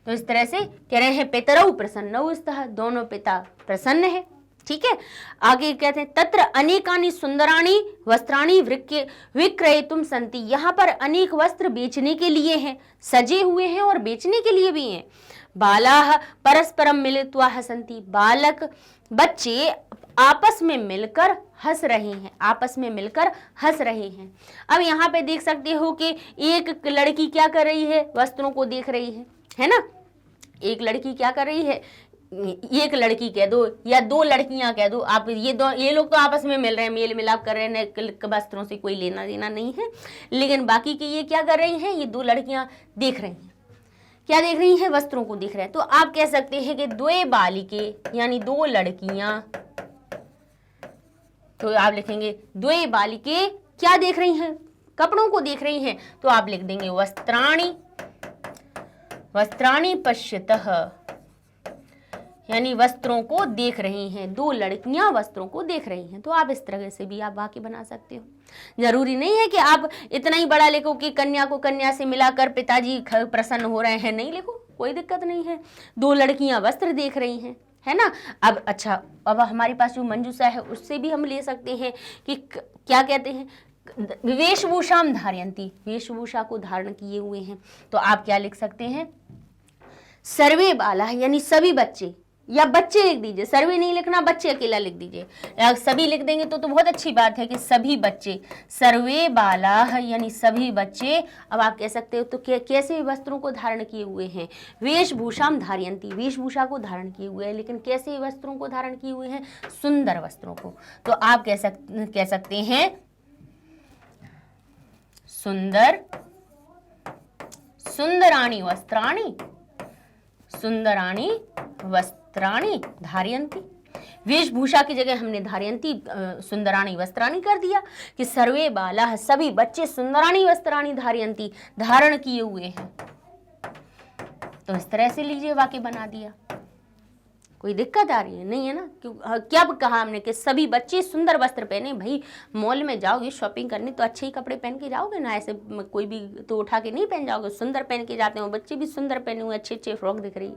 तो इस तरह से कह रहे हैं पितरौ प्रसन्नौ स्तः, दोनों पिता प्रसन्न है। ठीक है, आगे कहते हैं तत्र अनेकानि सुंदराणि वस्त्राणि विक्रयितुं सन्ति, यहाँ पर अनेक वस्त्र बेचने के लिए हैं, सजे हुए हैं और बेचने के लिए भी हैं। बालाः परस्परम मिलित्वा हसन्ति, बालक बच्चे आपस में मिलकर हंस रहे हैं, आपस में मिलकर हंस रहे हैं। अब यहाँ पे देख सकते हो कि एक लड़की क्या कर रही है, वस्त्रों को देख रही है ना। एक लड़की क्या कर रही है, एक लड़की कह दो या दो लड़कियां कह दो, आप ये लोग तो आपस में मिल रहे हैं, मेल मिलाप कर रहे हैं, वस्त्रों से कोई लेना देना नहीं है। लेकिन बाकी के ये क्या कर रही हैं, ये दो लड़कियां देख रही हैं, क्या देख रही हैं, वस्त्रों को देख रहे हैं। तो आप कह सकते हैं कि द्वे बालिके, यानी दो लड़कियां, तो आप लिखेंगे द्वे बालिके क्या देख रही हैं, कपड़ों को देख रही हैं, तो आप लिख देंगे वस्त्राणि, वस्त्राणि पश्यतः, यानी वस्त्रों को देख रही हैं, दो लड़कियां वस्त्रों को देख रही हैं। तो आप इस तरह से भी आप वाक्य बना सकते हो। जरूरी नहीं है कि आप इतना ही बड़ा लिखो कि कन्या को कन्या से मिलाकर पिताजी प्रसन्न हो रहे हैं, नहीं लिखो, कोई दिक्कत नहीं है, दो लड़कियां वस्त्र देख रही हैं, है ना। अब अच्छा, अब हमारे पास जो मंजूषा है उससे भी हम ले सकते हैं कि क्या कहते हैं, वेशभूषाम धारयन्ति, वेशभूषा को धारण किए हुए हैं। तो आप क्या लिख सकते हैं, सर्वे बाला, यानी सभी बच्चे, या बच्चे लिख दीजिए, सर्वे नहीं लिखना, बच्चे अकेला लिख दीजिए, या सभी लिख देंगे तो बहुत अच्छी बात है कि सभी बच्चे, सर्वे बाला यानी सभी बच्चे। अब आप कह सकते हो तो कैसे वस्त्रों को धारण किए हुए हैं, वेशभूषाम धारयन्ति, वेशभूषा को धारण किए हुए हैं, लेकिन कैसे वस्त्रों को धारण किए हुए हैं, सुंदर वस्त्रों को। तो आप कह सकते हैं सुंदराणि वस्त्राणि, सुंदराणि वस्त्राणि धारयन्ति। वेशभूषा की जगह हमने धारयन्ति सुंदराणि वस्त्राणि कर दिया कि सर्वे बालाः, सभी बच्चे सुंदराणि वस्त्राणि धारयन्ति, धारण किए हुए हैं। तो इस तरह से लीजिए वाक्य बना दिया, कोई दिक्कत आ रही है नहीं है ना। क्या कहा हमने कि सभी बच्चे सुंदर वस्त्र पहने। भाई मॉल में जाओगे शॉपिंग करने तो अच्छे ही कपड़े पहन के जाओगे ना, ऐसे कोई भी तो उठा के नहीं पहन जाओगे, सुंदर पहन के जाते हो, बच्चे भी सुंदर पहने हुए, अच्छे अच्छे फ्रॉक दिख रही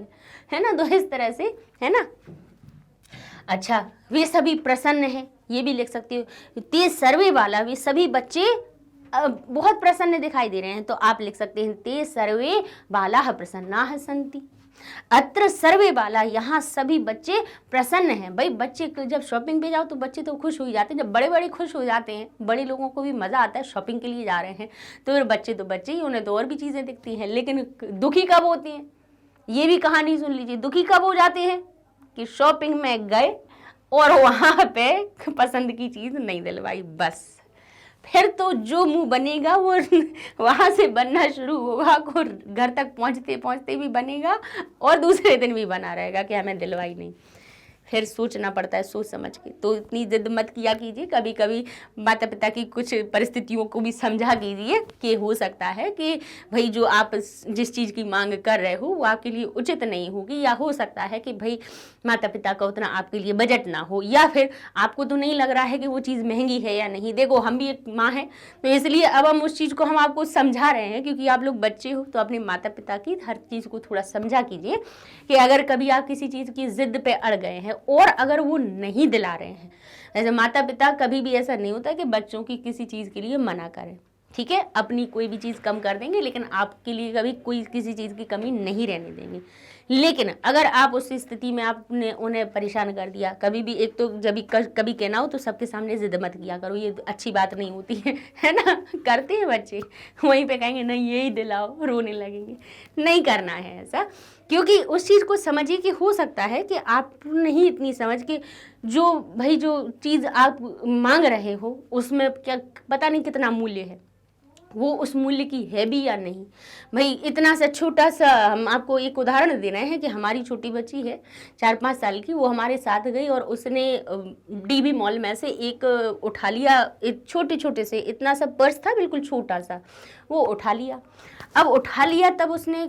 है ना। तो इस तरह से, है ना। अच्छा, वे सभी प्रसन्न हैं, ये भी लिख सकते हो। ते सर्वे वाला, वे सभी बच्चे बहुत प्रसन्न दिखाई दे रहे हैं, तो आप लिख सकते हैं ते सर्वे बालाः प्रसन्नाः सन्ति। अत्र सर्वे बाला, यहाँ सभी बच्चे प्रसन्न हैं। भाई बच्चे जब शॉपिंग पे जाओ तो बच्चे तो खुश हो जाते हैं, जब बड़े बड़े खुश हो जाते हैं, बड़े लोगों को भी मज़ा आता है, शॉपिंग के लिए जा रहे हैं, तो फिर बच्चे तो बच्चे ही, उन्हें तो और भी चीज़ें दिखती हैं। लेकिन दुखी कब होती हैं, ये भी कहानी सुन लीजिए। दुखी कब हो जाते हैं कि शॉपिंग में गए और वहाँ पे पसंद की चीज़ नहीं दिलवाई, बस फिर तो जो मुंह बनेगा वो वहाँ से बनना शुरू होगा, और घर तक पहुँचते पहुँचते भी बनेगा और दूसरे दिन भी बना रहेगा कि हमें दिलवाई नहीं। फिर सोचना पड़ता है सोच समझ के। तो इतनी जिद मत किया कीजिए, कभी कभी माता पिता की कुछ परिस्थितियों को भी समझा कीजिए कि हो सकता है कि भाई जो आप जिस चीज़ की मांग कर रहे हो वो आपके लिए उचित नहीं होगी, या हो सकता है कि भाई माता पिता का उतना आपके लिए बजट ना हो, या फिर आपको तो नहीं लग रहा है कि वो चीज़ महंगी है या नहीं। देखो हम भी एक माँ हैं, तो इसलिए अब हम उस चीज़ को हम आपको समझा रहे हैं, क्योंकि आप लोग बच्चे हो, तो अपने माता पिता की हर चीज़ को थोड़ा समझा कीजिए कि अगर कभी आप किसी चीज़ की जिद पे अड़ गए हैं और अगर वो नहीं दिला रहे हैं, ऐसे माता पिता कभी भी ऐसा नहीं होता कि बच्चों की किसी चीज़ के लिए मना करें, ठीक है। अपनी कोई भी चीज़ कम कर देंगे, लेकिन आपके लिए कभी कोई किसी चीज़ की कमी नहीं रहने देंगे, लेकिन अगर आप उस स्थिति में आपने उन्हें परेशान कर दिया, कभी भी एक तो जब कभी कहना हो तो सबके सामने जिद मत किया करो, ये अच्छी बात नहीं होती है ना। करते हैं बच्चे, वहीं पे कहेंगे नहीं यही दिलाओ, रोने लगेंगे। नहीं करना है ऐसा, क्योंकि उस चीज़ को समझिए कि हो सकता है कि आप नहीं इतनी समझ के जो चीज़ आप मांग रहे हो उसमें क्या पता नहीं कितना मूल्य है, वो उस मूल्य की है भी या नहीं। भाई इतना सा छोटा सा, हम आपको एक उदाहरण दे रहे हैं कि हमारी छोटी बच्ची है 4-5 साल की, वो हमारे साथ गई और उसने डीबी मॉल में से एक उठा लिया, एक छोटे से इतना सा पर्स था, बिल्कुल छोटा सा, वो उठा लिया। अब उठा लिया तब उसने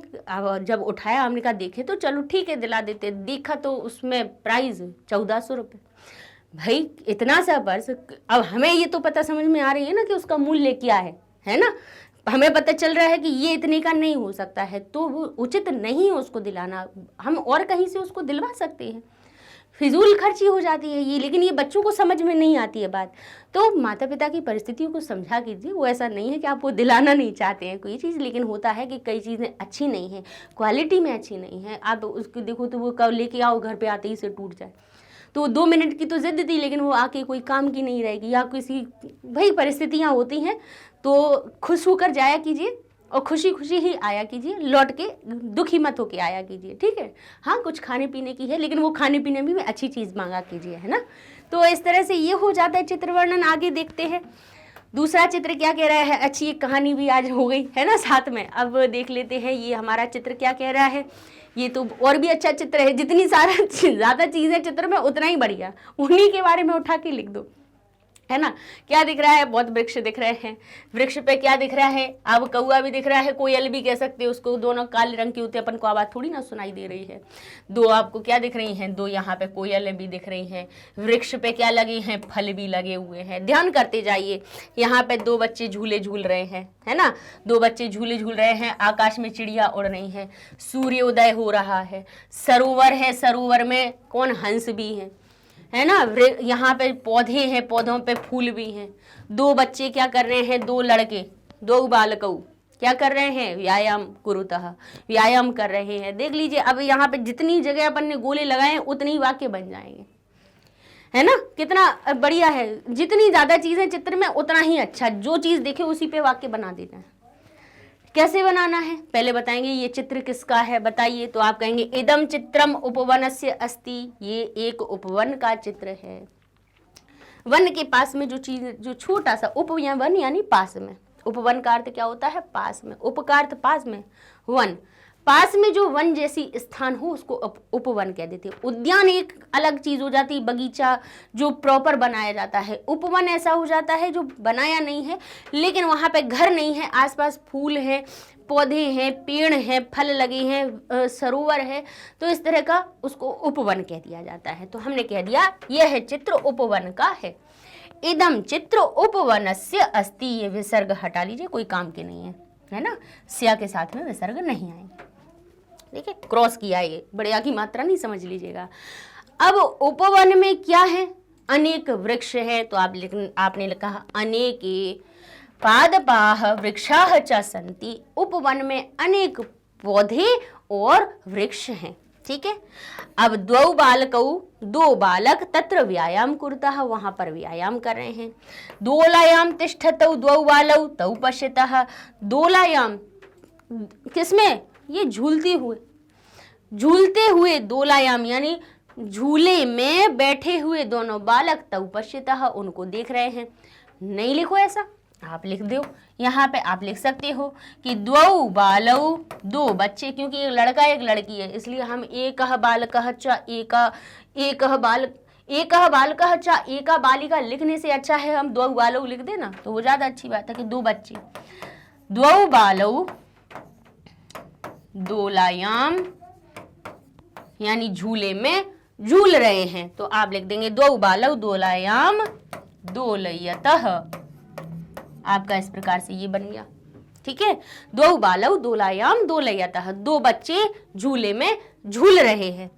जब उठाया हमने कहा देखे तो चलो ठीक है दिला देते, देखा तो उसमें प्राइस 1400 रुपये। भाई इतना सा पर्स, अब हमें ये तो पता समझ में आ रही है ना कि उसका मूल्य क्या है ना, हमें पता चल रहा है कि ये इतने का नहीं हो सकता है, तो वो उचित नहीं है उसको दिलाना। हम और कहीं से उसको दिलवा सकते हैं, फिजूल खर्ची हो जाती है ये, लेकिन ये बच्चों को समझ में नहीं आती है बात। तो माता पिता की परिस्थितियों को समझा कीजिए। वो ऐसा नहीं है कि आप वो दिलाना नहीं चाहते हैं कोई चीज़, लेकिन होता है कि कई चीज़ें अच्छी नहीं हैं, क्वालिटी में अच्छी नहीं है। आप उसको देखो तो वो कब लेके आओ, घर पे आते ही से टूट जाए। तो 2 मिनट की तो जिद थी, लेकिन वो आके कोई काम की नहीं रहेगी, या किसी भाई परिस्थितियाँ होती हैं, तो खुश होकर जाया कीजिए और खुशी खुशी ही आया कीजिए, लौट के दुखी मत होके आया कीजिए, ठीक है। हाँ कुछ खाने पीने की है, लेकिन वो खाने पीने में भी अच्छी चीज़ मांगा कीजिए, है ना। तो इस तरह से ये हो जाता है चित्र वर्णन। आगे देखते हैं दूसरा चित्र क्या कह रहा है। अच्छी एक कहानी भी आज हो गई है ना साथ में। अब देख लेते हैं ये हमारा चित्र क्या कह रहा है। ये तो और भी अच्छा चित्र है, जितनी ज़्यादा चीज़ें चित्र में उतना ही बढ़िया, उन्हीं के बारे में उठा के लिख दो, है ना। क्या दिख रहा है, बहुत वृक्ष दिख रहे हैं। वृक्ष पे क्या दिख रहा है, अब कौआ भी दिख रहा है, कोयल भी कह सकते हैं उसको, दोनों काले रंग की होती है, अपन को आवाज़ थोड़ी ना सुनाई दे रही है। 2 आपको क्या दिख रही हैं, 2 यहाँ पे कोयल भी दिख रही हैं। वृक्ष पे क्या लगे हैं, फल भी लगे हुए हैं। ध्यान करते जाइए, यहाँ पे 2 बच्चे झूले झूल रहे हैं, है ना। 2 बच्चे झूले झूल रहे हैं, आकाश में चिड़िया उड़ रही हैं, सूर्योदय हो रहा है, सरोवर है, सरोवर में कौन, हंस भी हैं, है ना। यहाँ पे पौधे हैं, पौधों पे फूल भी हैं। 2 बच्चे क्या कर रहे हैं, 2 लड़के, 2 बालकऊ क्या कर रहे हैं, व्यायाम कुरुतः, व्यायाम कर रहे हैं। देख लीजिए, अब यहाँ पे जितनी जगह अपन ने गोले लगाए हैं उतनी ही वाक्य बन जाएंगे, है ना। कितना बढ़िया है, जितनी ज्यादा चीजें चित्र में उतना ही अच्छा, जो चीज देखे उसी पे वाक्य बना देना है। कैसे बनाना है पहले बताएंगे। ये चित्र किसका है बताइए, तो आप कहेंगे इदम चित्रम उपवनस्य अस्ति, ये एक उपवन का चित्र है। वन के पास में जो चीज, जो छोटा सा, उप या वन यानी पास में, उपवन का अर्थ क्या होता है, पास में, उप का अर्थ पास में, वन, पास में जो वन जैसी स्थान हो उसको उपवन कह देते हैं। उद्यान एक अलग चीज हो जाती है, बगीचा जो प्रॉपर बनाया जाता है। उपवन ऐसा हो जाता है जो बनाया नहीं है, लेकिन वहां पे घर नहीं है, आसपास फूल है, पौधे हैं, पेड़ हैं, फल लगे हैं, सरोवर है, तो इस तरह का उसको उपवन कह दिया जाता है। तो हमने कह दिया यह है चित्र उपवन का है। इदम चित्र उपवनस्य अस्ति, ये विसर्ग हटा लीजिए, कोई काम के नहीं है ना। स्या के साथ में विसर्ग नहीं आएंगे, देखिए क्रॉस किया, ये बढ़िया की मात्रा नहीं समझ लीजिएगा। अब उपवन में क्या है, अनेक वृक्ष है, तो आपने लिखा अनेके पादपाः वृक्षाः च सन्ति, उपवन में अनेक पौधे और वृक्ष हैं, ठीक है। अब 2 बालकौ, 2 बालक तत्र व्यायाम कुरुतः, वहां पर व्यायाम कर रहे हैं। दोलायाम तिष्ठतौ 2 बालौ तौ पश्यतः, दोलायाम किसमें, ये झूलते हुए दोलायाम यानी झूले में बैठे हुए दोनों बालक तौ पश्यतः, उनको देख रहे हैं। नहीं लिखो ऐसा, आप लिख दो, यहाँ पे आप लिख सकते हो कि 2 बालौ, 2 बच्चे, क्योंकि एक लड़का एक लड़की है, इसलिए हम एकः बालकः च एकः बालकः च एका बालिका लिखने से अच्छा है हम 2 बालौ लिख देना, तो वो ज्यादा अच्छी बात है कि 2 बच्चे। 2 बालौ दोलायाम यानी झूले में झूल रहे हैं, तो आप लिख देंगे 2 बालौ दोलायाम दोलयतः। आपका इस प्रकार से ये बन गया, ठीक है। 2 बालौ दोलायाम दोलयतः, 2 बच्चे झूले में झूल रहे हैं।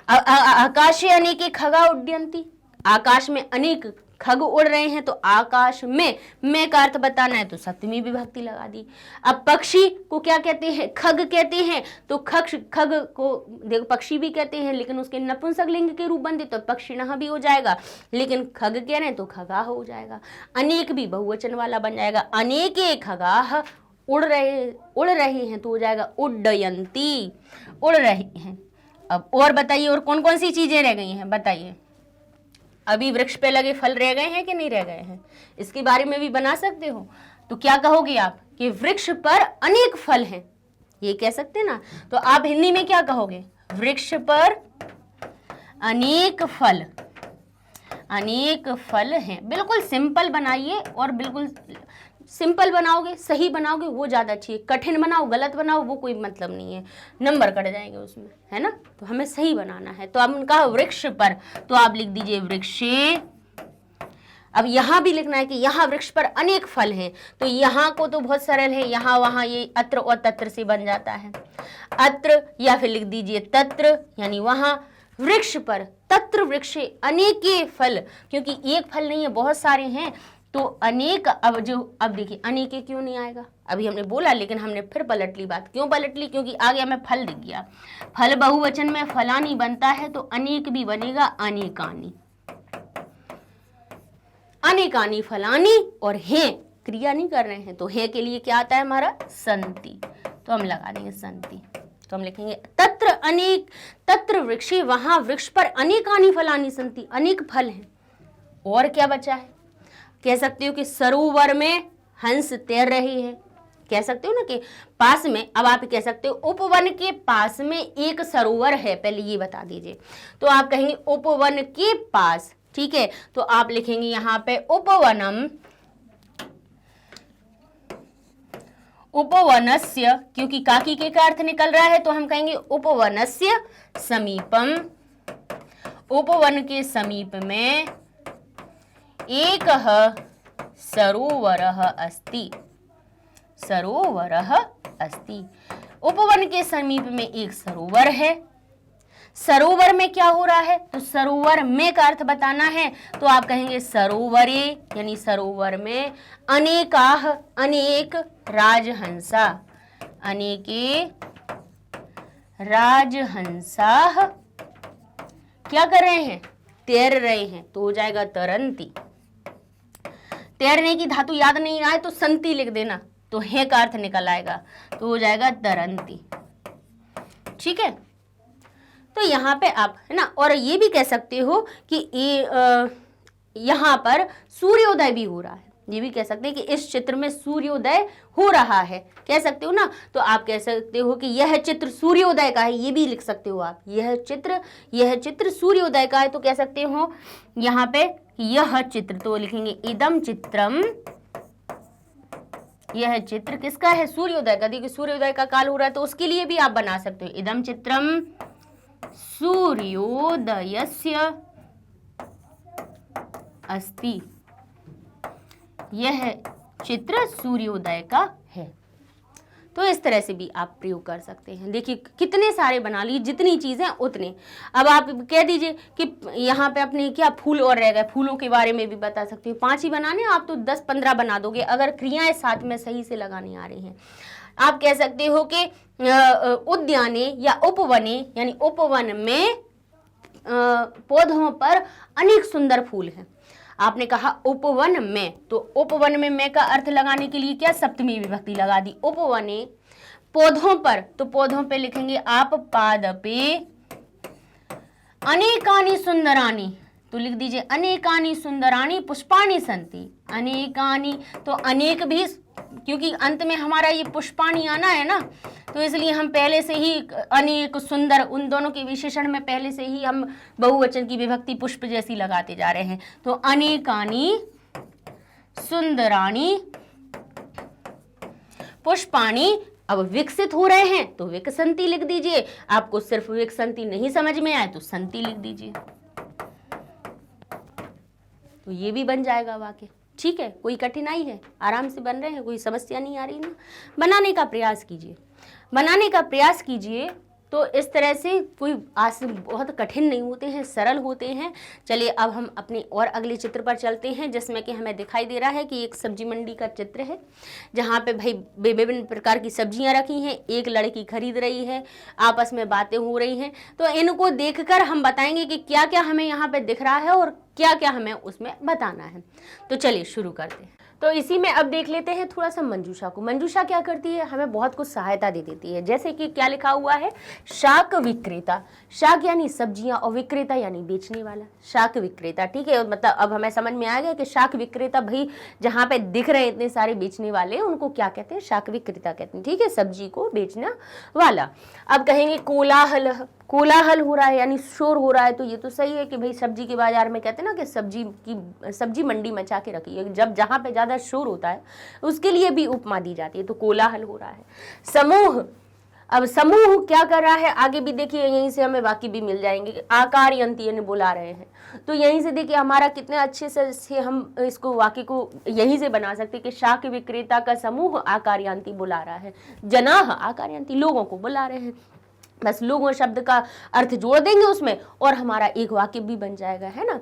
आकाशे अनेके खगा उड्डयन्ति, आकाश में अनेक खग उड़ रहे हैं तो आकाश में का अर्थ बताना है तो सप्तमी विभक्ति लगा दी। अब पक्षी को क्या कहते हैं, खग कहते हैं, तो खग को देखो पक्षी भी कहते हैं लेकिन उसके नपुंसक लिंग के रूप बनते तो पक्षिणः भी हो जाएगा, लेकिन खग कह रहे हैं तो खगाह हो जाएगा। अनेक भी बहुवचन वाला बन जाएगा, अनेके खगाह उड़ रहे हैं तो हो जाएगा उड्डयंती, उड़ रही हैं। अब और बताइए और कौन कौन सी चीजें रह गई हैं बताइए। अभी वृक्ष पे लगे फल रह गए हैं कि नहीं रह गए हैं, इसके बारे में भी बना सकते हो। तो क्या कहोगे आप कि वृक्ष पर अनेक फल हैं, ये कह सकते ना। तो आप हिंदी में क्या कहोगे, वृक्ष पर अनेक फल हैं। बिल्कुल सिंपल बनाइए और बिल्कुल सिंपल बनाओगे, सही बनाओगे वो ज़्यादा अच्छी है। कठिन बनाओ, गलत बनाओ, वो कोई मतलब नहीं है, नंबर कट जाएंगे उसमें, है ना। तो हमें सही बनाना है। तो अब उनका वृक्ष पर, तो आप लिख दीजिए वृक्षे। अब यहाँ भी लिखना है कि यहाँ वृक्ष पर अनेक फल हैं, तो यहाँ को तो बहुत सरल है, यहाँ वहाँ ये अत्र और तत्र से बन जाता है, अत्र या फिर लिख दीजिए तत्र, यानी वहाँ वृक्ष पर, तत्र वृक्षे अनेके फल, क्योंकि एक फल नहीं है बहुत सारे हैं तो अनेक। अब देखिए अनेके क्यों नहीं आएगा, अभी हमने बोला लेकिन हमने फिर पलट ली बात। क्यों पलट ली, क्योंकि आगे हमें फल दिख गया। फल बहुवचन में फलानी बनता है तो अनेक भी बनेगा अनेकानी, अनेकानी फलानी। और हैं क्रिया नहीं कर रहे हैं तो हैं के लिए क्या आता है हमारा संति, तो हम लगा देंगे संति। तो हम लिखेंगे तत्र अनेक, तत्र वृक्षे, वहां वृक्ष पर अनेकानी फलानी संति, अनेक फल हैं। और क्या बचा है, कह सकते हो कि सरोवर में हंस तैर रहे हैं, कह सकते हो ना कि पास में। अब आप कह सकते हो उपवन के पास में एक सरोवर है, पहले ये बता दीजिए। तो आप कहेंगे उपवन के पास, ठीक है। तो आप लिखेंगे यहाँ पे उपवनम, उपवनस्य, क्योंकि काकी के का अर्थ निकल रहा है तो हम कहेंगे उपवनस्य समीपम, उपवन के समीप में एक सरोवरः अस्ति, सरोवरः अस्ति। उपवन के समीप में एक सरोवर है। सरोवर में क्या हो रहा है, तो सरोवर में का अर्थ बताना है तो आप कहेंगे सरोवरे, यानी सरोवर में अनेकाह, अनेक राजहंसा, अनेके राजहंसाः क्या कर रहे हैं, तैर रहे हैं, तो हो जाएगा तरंती। तैरने की धातु याद नहीं आए तो संति लिख देना, तो है का अर्थ निकल आएगा, तो हो जाएगा तरंती, ठीक है। तो यहाँ पे आप, है ना। और ये भी कह सकते हो कि यहाँ पर सूर्योदय भी हो रहा है, ये भी कह सकते हैं कि इस चित्र में सूर्योदय हो रहा है, कह सकते हो ना। तो आप कह सकते हो कि यह चित्र सूर्योदय का है, ये भी लिख सकते हो आप, यह चित्र सूर्योदय का है, तो कह सकते हो यहाँ पे यह चित्र, तो लिखेंगे इदम चित्रम, यह चित्र किसका है, सूर्योदय का। देखिए सूर्योदय का काल हो रहा है तो उसके लिए भी आप बना सकते हो इदम चित्रम सूर्योदयस्य अस्ति, यह चित्र सूर्योदय का है। तो इस तरह से भी आप प्रयोग कर सकते हैं। देखिए कितने सारे बना लिए, जितनी चीजें उतने। अब आप कह दीजिए कि यहाँ पे अपने क्या फूल और रह गए, फूलों के बारे में भी बता सकते हो। 5 ही बनाने, आप तो 10-15 बना दोगे अगर क्रियाएं साथ में सही से लगानी आ रही हैं। आप कह सकते हो कि उद्याने या उपवने, यानी उपवन में पौधों पर अनेक सुंदर फूल हैं। आपने कहा उपवन में, तो उपवन में का अर्थ लगाने के लिए क्या, सप्तमी विभक्ति लगा दी। उपवने पौधों पर, तो पौधों पे लिखेंगे आप पादपे अनेकानि सुंदरानि, तो लिख दीजिए अनेकानि सुंदरानि पुष्पाणि सन्ति। अनेकानि तो अनेक भी, क्योंकि अंत में हमारा ये पुष्पाणि आना है ना, तो इसलिए हम पहले से ही अनेक सुंदर, उन दोनों के विशेषण में पहले से ही हम बहुवचन की विभक्ति पुष्प जैसी लगाते जा रहे हैं। तो अनेकानि सुंदराणि पुष्पाणि, अब विकसित हो रहे हैं तो विकसंती लिख दीजिए। आपको सिर्फ विकसंती नहीं समझ में आए तो संति लिख दीजिए, तो ये भी बन जाएगा वाक्य। ठीक है, कोई कठिनाई है, आराम से बन रहे हैं, कोई समस्या नहीं आ रही ना। बनाने का प्रयास कीजिए, बनाने का प्रयास कीजिए, तो इस तरह से कोई बहुत कठिन नहीं होते हैं, सरल होते हैं। चलिए अब हम अपने और अगले चित्र पर चलते हैं, जिसमें कि हमें दिखाई दे रहा है कि एक सब्जी मंडी का चित्र है, जहाँ पे भाई विभिन्न प्रकार की सब्जियां रखी हैं, एक लड़की खरीद रही है, आपस में बातें हो रही हैं। तो इनको देखकर हम बताएंगे कि क्या क्या हमें यहाँ पे दिख रहा है और क्या क्या हमें उसमें बताना है। तो चलिए शुरू करते हैं। तो इसी में अब देख लेते हैं थोड़ा सा मंजूषा को। मंजूषा क्या करती है, हमें बहुत कुछ सहायता दे देती है। जैसे कि क्या लिखा हुआ है, शाक विक्रेता। शाक यानी सब्जियां और विक्रेता यानी बेचने वाला, शाक विक्रेता। ठीक है, मतलब अब हमें समझ में आ गया कि शाक विक्रेता, भाई जहां पे दिख रहे हैं इतने सारे बेचने वाले, उनको क्या कहते हैं, शाक विक्रेता कहते हैं। ठीक है, सब्जी को बेचने वाला। अब कहेंगे कोलाहल, कोलाहल हो रहा है यानी शोर हो रहा है। तो ये तो सही है कि भाई सब्जी के बाजार में कहते हैं ना कि सब्जी मंडी मचा के रखी है, जब जहाँ पे ज़्यादा शोर होता है उसके लिए भी उपमा दी जाती है। तो कोलाहल हो रहा है। समूह, अब समूह क्या कर रहा है, आगे भी देखिए, यहीं से हमें वाक्य भी मिल जाएंगे। आकार यंत्र यानी बुला रहे हैं, तो यहीं से देखिए हमारा कितने अच्छे से हम इसको वाक्य को यहीं से बना सकते हैं कि शाक विक्रेता का समूह आकार यंत्र बुला रहा है। जनाह, आकार यंत्र लोगों को बुला रहे हैं। बस लोगों शब्द का अर्थ जोड़ देंगे उसमें और हमारा एक वाक्य भी बन जाएगा, है ना।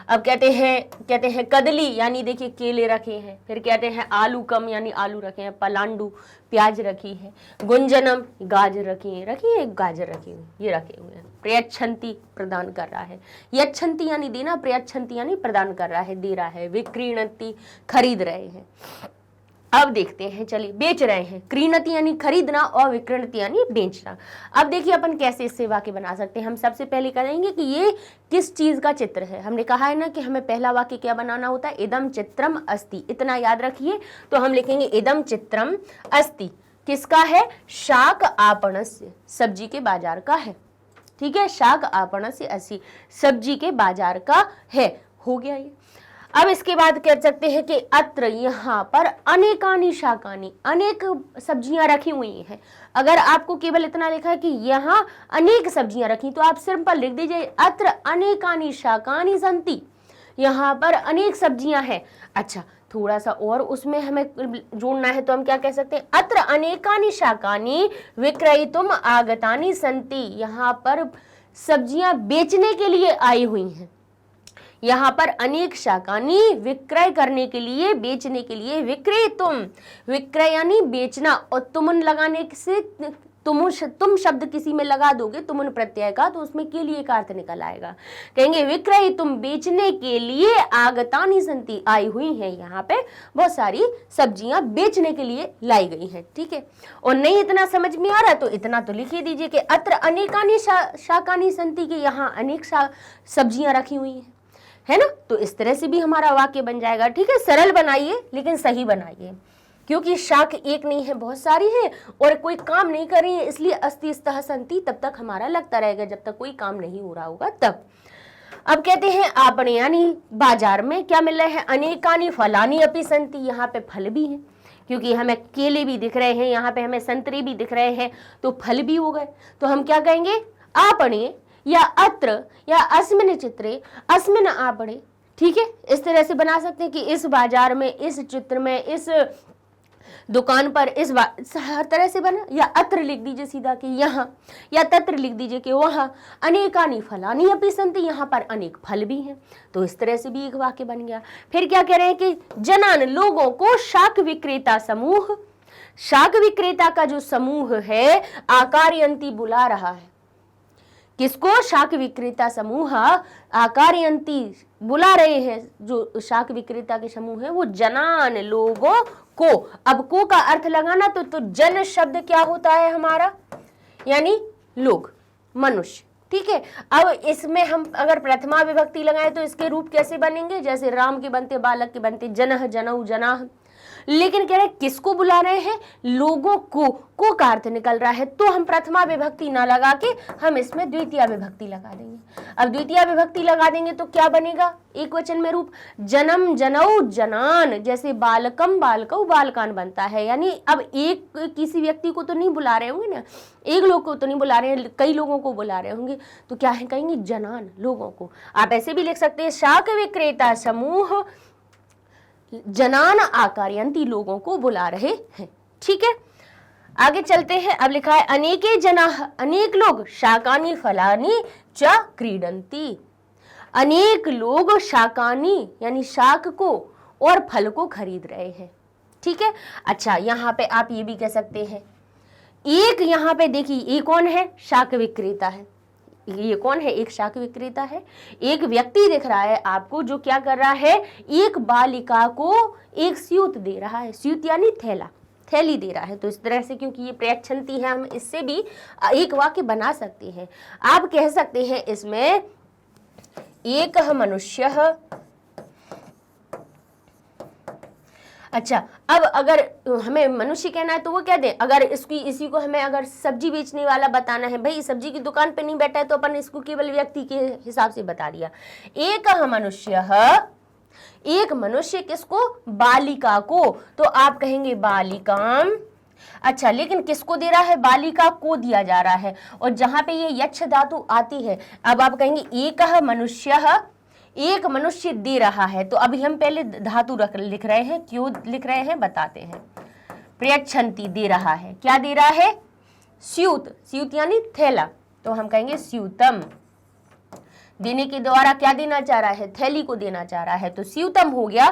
अब कहते हैं कदली यानी देखिए केले रखे हैं। फिर कहते हैं आलू कम यानी आलू रखे हैं। पलांडू, प्याज रखी है। गुंजनम, गाजर रखी है, गाजर रखी हुई, ये रखे हुए हैं। प्रयच्छन्ति, प्रदान कर रहा है। यच्छन्ति यानी देना, प्रयच्छन्ति यानी प्रदान कर रहा है, दे रहा है। विक्रीणति, खरीद रहे हैं। अब देखते हैं, चलिए बेच रहे हैं। क्रीणति यानी खरीदना और विक्रणति यानी बेचना। अब देखिए अपन कैसे इससे वाक्य बना सकते हैं। हम सबसे पहले करेंगे कि ये किस चीज का चित्र है। हमने कहा है ना कि हमें पहला वाक्य क्या बनाना होता है, इदम चित्रम अस्ति, इतना याद रखिए। तो हम लिखेंगे इदम चित्रम अस्ति, किसका है, शाक आपणस्य, सब्जी के बाजार का है। ठीक है, शाक आपणस्य अस्ति, सब्जी के बाजार का है। हो गया ये। अब इसके बाद कह सकते हैं कि अत्र, यहाँ पर अनेकानि शाकानि, अनेक सब्जियां रखी हुई हैं। अगर आपको केवल इतना लिखा है कि यहाँ अनेक सब्जियां रखी, तो आप सिंपल लिख दीजिए अत्र अनेकानि शाकानि सन्ति, यहाँ पर अनेक सब्जियां हैं। अच्छा, थोड़ा सा और उसमें हमें जोड़ना है, तो हम क्या कह सकते हैं, अत्र अनेकानि शाकानि विक्रयितुम आगतानि सन्ति, यहाँ पर सब्जियां बेचने के लिए आई हुई हैं। यहाँ पर अनेक शाकानी, विक्रय करने के लिए, बेचने के लिए। विक्रय तुम, विक्रय यानी बेचना, और तुमन लगाने से तुम शब्द किसी में लगा दोगे तुमन प्रत्यय का, तो उसमें के लिए का अर्थ निकल आएगा। कहेंगे विक्रय तुम, बेचने के लिए, आगतानि सन्ति, आई हुई हैं। यहाँ पे बहुत सारी सब्जियां बेचने के लिए लाई गई हैं। ठीक है, और नहीं इतना समझ में आ रहा तो इतना तो लिख ही दीजिए कि अत्र अनेकानि शाकानि सन्ति, के यहाँ अनेक सब्जियां रखी हुई हैं, है ना। तो इस तरह से भी हमारा वाक्य बन जाएगा। ठीक है, सरल बनाइए लेकिन सही बनाइए, क्योंकि शाक एक नहीं है, बहुत सारी है और कोई काम नहीं कर रही है, इसलिए अस्ति स्तः सन्ति तब तक हमारा लगता रहेगा जब तक कोई काम नहीं हो रहा होगा तब। अब कहते हैं आपणे यानी बाजार में क्या मिल रहे हैं, अनेकानि फलानि अपि सन्ति, यहाँ पे फल भी हैं, क्योंकि हमें केले भी दिख रहे हैं, यहाँ पे हमें संतरे भी दिख रहे हैं, तो फल भी हो गए। तो हम क्या कहेंगे, आपणे या अत्र या अस्मिन् चित्रे, अस्मिन् आपणे। ठीक है, इस तरह से बना सकते हैं कि इस बाजार में, इस चित्र में, इस दुकान पर, हर तरह से बना। या अत्र लिख दीजिए सीधा कि यहाँ, या तत्र लिख दीजिए कि वहाँ। अनेकानि फलानि अपि सन्ति, यहाँ पर अनेक फल भी हैं। तो इस तरह से भी एक वाक्य बन गया। फिर क्या कह रहे हैं कि जनान, लोगों को, शाक विक्रेता समूह, शाक विक्रेता का जो समूह है, आकारयंती बुला रहा है। किसको, शाक विक्रेता समूह आकारयंती बुला रहे हैं। जो शाक विक्रेता के समूह है वो जनान, लोगों को। अब को का अर्थ लगाना तो जन शब्द क्या होता है हमारा, यानी लोग, मनुष्य। ठीक है, अब इसमें हम अगर प्रथमा विभक्ति लगाएं तो इसके रूप कैसे बनेंगे, जैसे राम के बनते, बालक के बनते जनह, जनऊ, जनाह। लेकिन कह रहे किसको बुला रहे हैं, लोगों को का अर्थ निकल रहा है, तो हम प्रथमा विभक्ति ना लगा के हम इसमें द्वितीय विभक्ति लगा देंगे। अब द्वितीय विभक्ति लगा देंगे तो क्या बनेगा, एक वचन में रूप, जनम, जनऊ, जनान। जैसे बालकम, बालकऊ, बालकान बनता है, यानी अब एक किसी व्यक्ति को तो नहीं बुला रहे होंगे ना, एक लोग को तो नहीं बुला रहे हैं, कई लोगों को बुला रहे होंगे, तो क्या है, कहेंगे जनान, लोगों को। आप ऐसे भी लिख सकते हैं, शाक विक्रेता समूह जनान आकारयंती, लोगों को बुला रहे हैं। ठीक है, आगे चलते हैं। अब लिखा है अनेके जनाः, अनेक लोग शाकानि फलानि च क्रीडन्ति। अनेक लोग शाकानि यानी शाक को और फल को खरीद रहे हैं। ठीक है। अच्छा, यहाँ पे आप ये भी कह सकते हैं, एक यहाँ पे देखिए ये कौन है, शाक विक्रेता है। ये कौन है, एक शाक विक्रेता है। एक व्यक्ति दिख रहा है आपको जो क्या कर रहा है, एक बालिका को एक स्यूत दे रहा है। स्यूत यानी थैला, थैली दे रहा है। तो इस तरह से, क्योंकि ये प्रयच्छन्ति है, हम इससे भी एक वाक्य बना सकते हैं। आप कह सकते हैं इसमें एक मनुष्य। अच्छा, अब अगर हमें मनुष्य कहना है तो वो क्या दे, अगर इसी को हमें अगर सब्जी बेचने वाला बताना है, भाई सब्जी की दुकान पे नहीं बैठा है तो अपन इसको केवल व्यक्ति के हिसाब से बता दिया। एक मनुष्य, एक मनुष्य किसको, बालिका को, तो आप कहेंगे बालिकाम। अच्छा, लेकिन किसको दे रहा है, बालिका को दिया जा रहा है। और जहां पे ये यच्छ धातु आती है, अब आप कहेंगे एक मनुष्य, एक मनुष्य दे रहा है। तो अभी हम पहले धातु लिख रहे हैं, क्यों लिख रहे हैं बताते हैं। प्रयच्छन्ति दे रहा है, क्या दे रहा है, स्यूत, स्यूत यानी थैला, तो हम कहेंगे स्यूतम। देने के द्वारा क्या देना चाह रहा है, थैली को देना चाह रहा है, तो स्यूतम हो गया।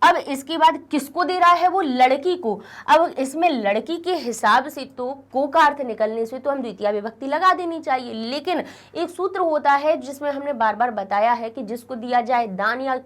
अब इसके बाद किसको दे रहा है, वो लड़की को। अब इसमें लड़की के हिसाब से तो को का अर्थ निकलने से तो हम द्वितीय विभक्ति लगा देनी चाहिए, लेकिन एक सूत्र होता है जिसमें हमने बार बार बताया है कि जिसको दिया जाए दान या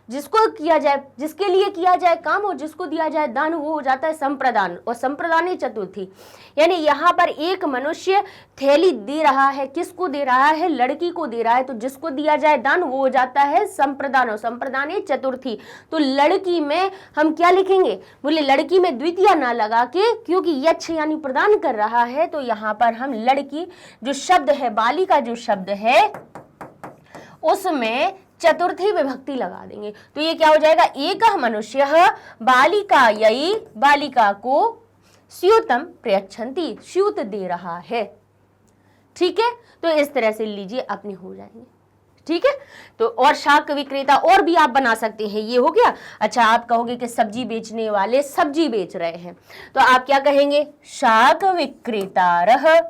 जिसको किया जाए, जिसके लिए किया जाए काम और जिसको दिया जाए दान, वो हो जाता है संप्रदान, और संप्रदान चतुर्थी। यानी यहाँ पर एक मनुष्य थैली दे रहा है, किसको दे रहा है, लड़की को दे रहा है, तो जिसको दिया जाए दान वो हो जाता है संप्रदान, और संप्रदान चतुर्थी। तो लड़की में हम क्या लिखेंगे, बोले लड़की में द्वितीय ना लगा के, क्योंकि यच्छ यानी प्रदान कर रहा है, तो यहाँ पर हम लड़की जो शब्द है, बालिका जो शब्द है, उसमें चतुर्थी विभक्ति लगा देंगे। तो ये क्या हो जाएगा, एक मनुष्य बालिका यही, बालिका को स्यूतम प्रयच्छन्ति, स्यूत दे रहा है। ठीक है, तो इस तरह से लीजिए अपने हो जाएंगे। ठीक है, तो और शाक विक्रेता और भी आप बना सकते हैं, ये हो गया। अच्छा, आप कहोगे कि सब्जी बेचने वाले सब्जी बेच रहे हैं, तो आप क्या कहेंगे, शाक विक्रेतारः,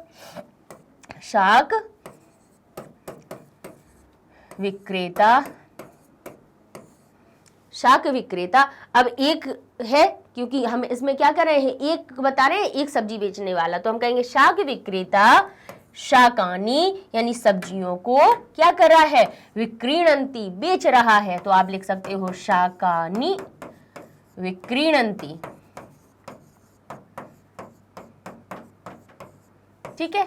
शाक विक्रेता, शाक विक्रेता। अब एक है, क्योंकि हम इसमें क्या कर रहे हैं, एक बता रहे हैं, एक सब्जी बेचने वाला, तो हम कहेंगे शाक विक्रेता शाकानी यानी सब्जियों को क्या कर रहा है, विक्रीणन्ति बेच रहा है। तो आप लिख सकते हो शाकानी विक्रीणन्ति। ठीक है,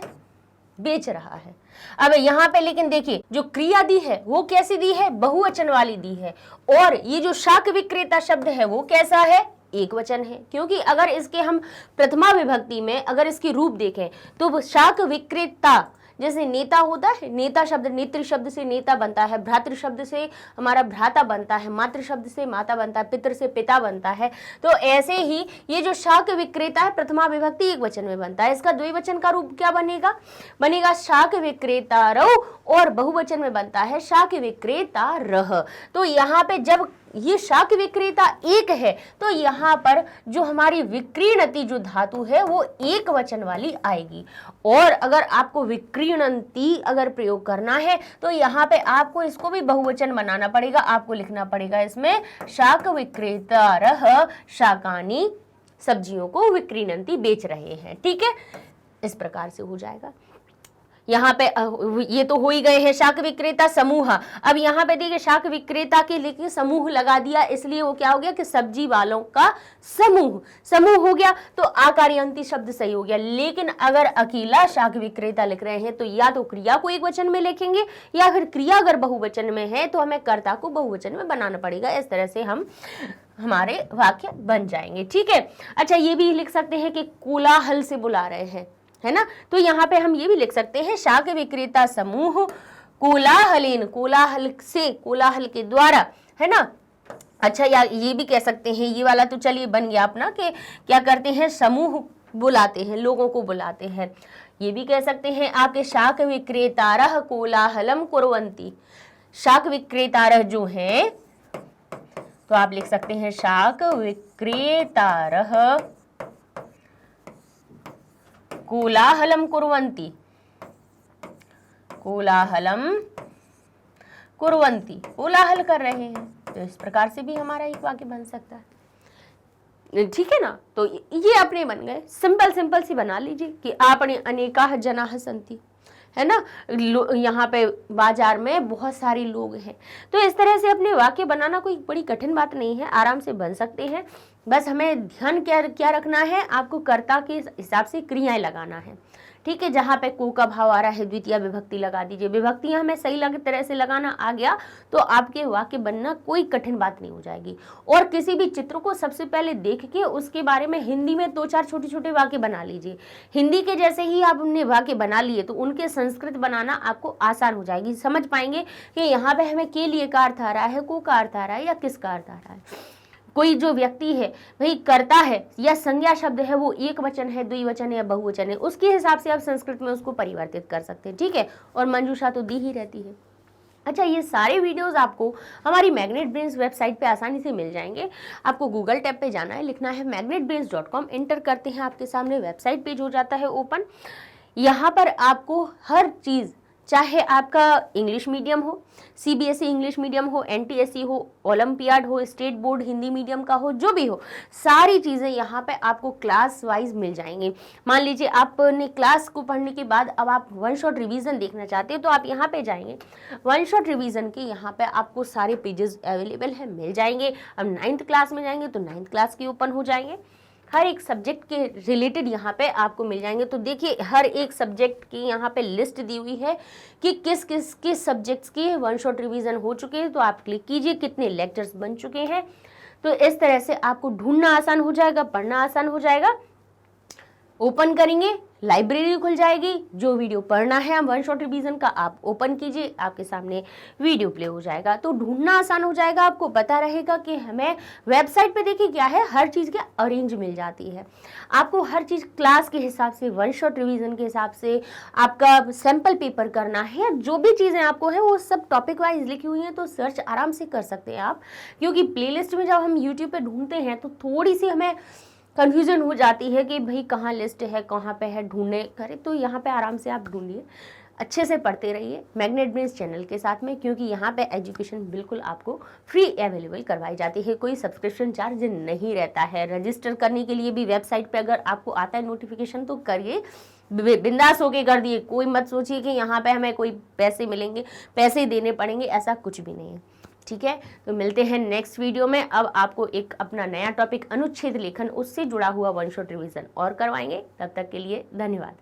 बेच रहा है। अब यहाँ पे लेकिन देखिए जो क्रिया दी है वो कैसी दी है, बहुवचन वाली दी है, और ये जो शाक विक्रेता शब्द है वो कैसा है, एक वचन है। क्योंकि अगर इसके हम प्रथमा विभक्ति में अगर इसकी रूप देखें तो शाक विक्रेता, जैसे नेता होता है, नेता शब्द, नेत्र शब्द से नेता बनता है, भ्रातृ शब्द से हमारा भ्राता बनता है, मातृ शब्द से माता बनता है, पितृ से पिता बनता है। तो ऐसे ही ये जो शाक विक्रेता है प्रथमा विभक्ति एक वचन में बनता है। इसका द्विवचन का रूप क्या बनेगा, बनेगा शाक विक्रेतारौ, और बहुवचन में बनता है शाक विक्रेतारः। तो यहाँ पे जब ये शाक विक्रेता एक है तो यहाँ पर जो हमारी विक्रीणति जो धातु है वो एक वचन वाली आएगी, और अगर आपको विक्रीणन्ति अगर प्रयोग करना है तो यहाँ पे आपको इसको भी बहुवचन बनाना पड़ेगा। आपको लिखना पड़ेगा इसमें शाक विक्रेतारः शाकानी, सब्जियों को विक्रीणन्ति बेच रहे हैं। ठीक है, इस प्रकार से हो जाएगा। यहाँ पे ये तो हो ही गए हैं शाक विक्रेता समूह। अब यहाँ पे देखिए शाक विक्रेता के लेके समूह लगा दिया, इसलिए वो क्या हो गया कि सब्जी वालों का समूह, समूह हो गया, तो आकार्यंती शब्द सही हो गया। लेकिन अगर अकेला शाक विक्रेता लिख रहे हैं तो या तो क्रिया को एक वचन में लिखेंगे, या फिर क्रिया अगर बहुवचन में है तो हमें कर्ता को बहुवचन में बनाना पड़ेगा। इस तरह से हमारे वाक्य बन जाएंगे। ठीक है, अच्छा ये भी लिख सकते हैं कि कोलाहल से बुला रहे हैं, है ना, तो यहाँ पे हम ये भी लिख सकते हैं शाक विक्रेता समूह कोलाहलेन, कोलाहल से, कोलाहल के द्वारा, है ना। अच्छा यार ये भी कह सकते हैं, ये वाला तो चलिए बन गया अपना कि क्या करते हैं, समूह बुलाते हैं, लोगों को बुलाते हैं। ये भी कह सकते हैं आपके शाक विक्रेतारः कोलाहलम कुर्वन्ति, शाक विक्रेतारः जो हैं तो आप लिख सकते हैं शाक विक्रेतारः कोलाहलम कुर्वन्ति, कोलाहलम कुर्वन्ति, कोलाहल कर रहे हैं। तो इस प्रकार से भी हमारा एक वाक्य बन सकता है, ठीक है ना। तो ये अपने बन गए, सिंपल सिंपल सी बना लीजिए कि आपने अनेकाः जनाः सन्ति, है ना, यहाँ पे बाजार में बहुत सारे लोग हैं। तो इस तरह से अपने वाक्य बनाना कोई बड़ी कठिन बात नहीं है, आराम से बन सकते हैं। बस हमें ध्यान क्या रखना है, आपको कर्ता के हिसाब से क्रियाएं लगाना है, ठीक है। जहाँ पे को का भाव आ रहा है द्वितीय विभक्ति लगा दीजिए। विभक्तियां हमें सही तरह से लगाना आ गया तो आपके वाक्य बनना कोई कठिन बात नहीं हो जाएगी। और किसी भी चित्र को सबसे पहले देख के उसके बारे में हिंदी में 2-4 छोटे छोटे वाक्य बना लीजिए। हिंदी के जैसे ही आपने वाक्य बना लिए तो उनके संस्कृत बनाना आपको आसान हो जाएगी, समझ पाएंगे कि यहाँ पे हमें के लिए का अर्थ आ रहा है, को का अर्थ आ रहा है या किसका अर्थ आ रहा है। कोई जो व्यक्ति है वही करता है या संज्ञा शब्द है वो एक वचन है, द्विवचन है या बहुवचन है, उसके हिसाब से आप संस्कृत में उसको परिवर्तित कर सकते हैं, ठीक है। और मंजूषा तो दी ही रहती है। अच्छा, ये सारे वीडियोस आपको हमारी मैग्नेट ब्रेन्स वेबसाइट पे आसानी से मिल जाएंगे। आपको गूगल टैब पे जाना है, लिखना है magnetbrains.com, एंटर करते हैं, आपके सामने वेबसाइट पेज हो जाता है ओपन। यहाँ पर आपको हर चीज़, चाहे आपका इंग्लिश मीडियम हो, सीबीएसई इंग्लिश मीडियम हो, एनटीएससी हो, ओलंपियाड हो, स्टेट बोर्ड हिंदी मीडियम का हो, जो भी हो, सारी चीज़ें यहाँ पे आपको क्लास वाइज मिल जाएंगी। मान लीजिए आपने क्लास को पढ़ने के बाद अब आप वन शॉट रिवीजन देखना चाहते हैं तो आप यहाँ पे जाएंगे, वन शॉट रिवीजन के यहाँ पे आपको सारे पेजेस अवेलेबल हैं, मिल जाएंगे। अब 9th क्लास में जाएंगे तो 9th क्लास के ओपन हो जाएंगे, हर एक सब्जेक्ट के रिलेटेड यहाँ पे आपको मिल जाएंगे। तो देखिए हर एक सब्जेक्ट की यहाँ पे लिस्ट दी हुई है कि किस सब्जेक्ट्स के वन शॉट रिवीजन हो चुके हैं। तो आप क्लिक कीजिए कितने लेक्चर्स बन चुके हैं। तो इस तरह से आपको ढूंढना आसान हो जाएगा, पढ़ना आसान हो जाएगा। ओपन करेंगे, लाइब्रेरी खुल जाएगी, जो वीडियो पढ़ना है हम वन शॉट रिवीजन का आप ओपन कीजिए, आपके सामने वीडियो प्ले हो जाएगा। तो ढूंढना आसान हो जाएगा, आपको पता रहेगा कि हमें वेबसाइट पे देखिए क्या है, हर चीज़ के अरेंज मिल जाती है। आपको हर चीज़ क्लास के हिसाब से, वन शॉट रिवीजन के हिसाब से, आपका सैम्पल पेपर करना है या जो भी चीज़ें आपको है वो सब टॉपिक वाइज लिखी हुई हैं। तो सर्च आराम से कर सकते हैं आप, क्योंकि प्लेलिस्ट में जब हम यूट्यूब पे ढूंढते हैं तो थोड़ी सी हमें कन्फ्यूजन हो जाती है कि भाई कहाँ लिस्ट है, कहाँ पे है, ढूंढने करें। तो यहाँ पे आराम से आप ढूंढिए, अच्छे से पढ़ते रहिए मैग्नेट ब्रेन्स चैनल के साथ में, क्योंकि यहाँ पे एजुकेशन बिल्कुल आपको फ्री अवेलेबल करवाई जाती है, कोई सब्सक्रिप्शन चार्ज नहीं रहता है। रजिस्टर करने के लिए भी वेबसाइट पे अगर आपको आता है नोटिफिकेशन तो करिए, बिंदास होके कर दिए। कोई मत सोचिए कि यहाँ पे हमें कोई पैसे मिलेंगे, पैसे देने पड़ेंगे, ऐसा कुछ भी नहीं है, ठीक है। तो मिलते हैं नेक्स्ट वीडियो में। अब आपको एक अपना नया टॉपिक अनुच्छेद लेखन, उससे जुड़ा हुआ वन शॉट रिवीजन और करवाएंगे। तब तक के लिए धन्यवाद।